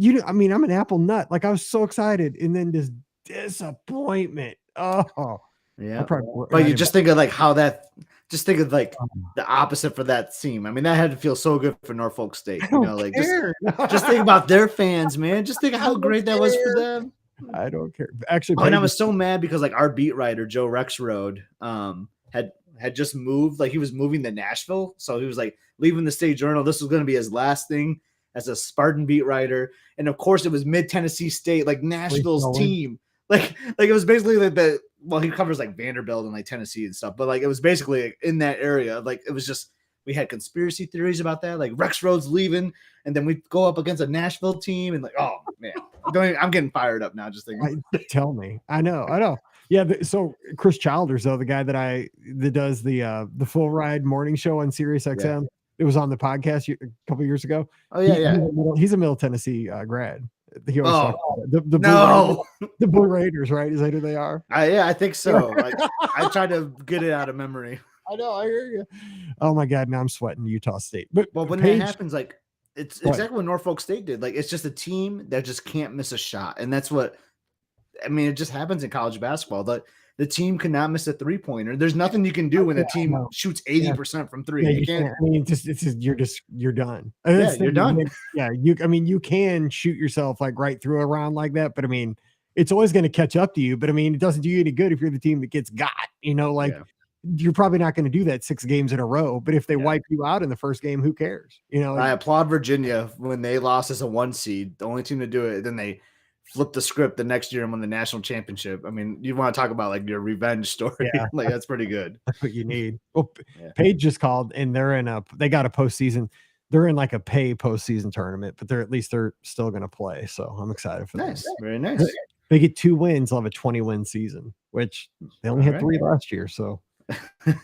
I'm an Apple nut. Like, I was so excited. And then this disappointment. Oh, yeah. But you just think of like how that. Just think of like the opposite for that team. I mean, that had to feel so good for Norfolk State. Just think about their fans, man. Just think of how great that was for them. I don't care. Actually, and I was so mad because like our beat writer Joe Rexroad had just moved. Like he was moving to Nashville, so he was like leaving the State Journal. This was going to be his last thing as a Spartan beat writer, and of course it was Mid-Tennessee State, like Nashville's team. Like it was basically like he covers like Vanderbilt and like Tennessee and stuff, but like it was basically like, in that area. Like it was just, we had conspiracy theories about that. Like Rexroad's leaving, and then we go up against a Nashville team, and like, oh man, I'm getting fired up now just thinking. Tell me, I know. Yeah. So Chris Childers, though, the guy that does the full ride morning show on Sirius XM. It was on the podcast a couple years ago. Oh yeah, yeah. He's a Middle Tennessee grad. He always talks about it. The No, the Blue Raiders, right? Is that who they are? I think so. Like I tried to get it out of memory. I know, I hear you. Oh my God, now I'm sweating Utah State. But Well, when that happens, like it's exactly what Norfolk State did. Like it's just a team that just can't miss a shot, and that's what I mean. It just happens in college basketball. The team cannot miss a 3-pointer. There's nothing you can do when a team shoots 80% from three. Yeah, you can't. I mean, you're done. Yeah, you're done. Yeah, you can shoot yourself like right through a round like that, but I mean, it's always going to catch up to you. But I mean, it doesn't do you any good if you're the team that gets got. You're probably not going to do that 6 games in a row. But if they wipe you out in the first game, who cares? I applaud Virginia when they lost as a 1 seed, the only team to do it. Then they flipped the script the next year and won the national championship. I mean, you want to talk about like your revenge story? Yeah. Like that's pretty good. That's what you need. Well, Page just called, and they got a postseason. They're in like a pay postseason tournament, but they're still going to play. So I'm excited for nice. that. Very nice. They get 2 wins. They'll have a 20-win season, which they only had 3 last year. So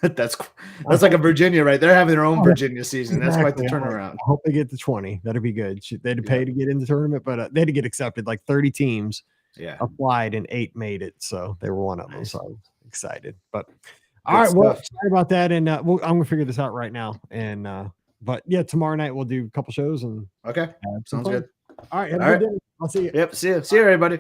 that's like a Virginia, right? They're having their own Virginia season. That's quite the turnaround. I hope they get to 20. That'd be good. They had to pay to get in the tournament, but they had to get accepted. Like 30 teams applied and 8 made it. So they were one of them. So I was excited. But all right, well, sorry about that. And I'm gonna figure this out right now. And but yeah, tomorrow night we'll do a couple shows and sounds good. All right, have a good day. I'll see you. Yep, see you everybody.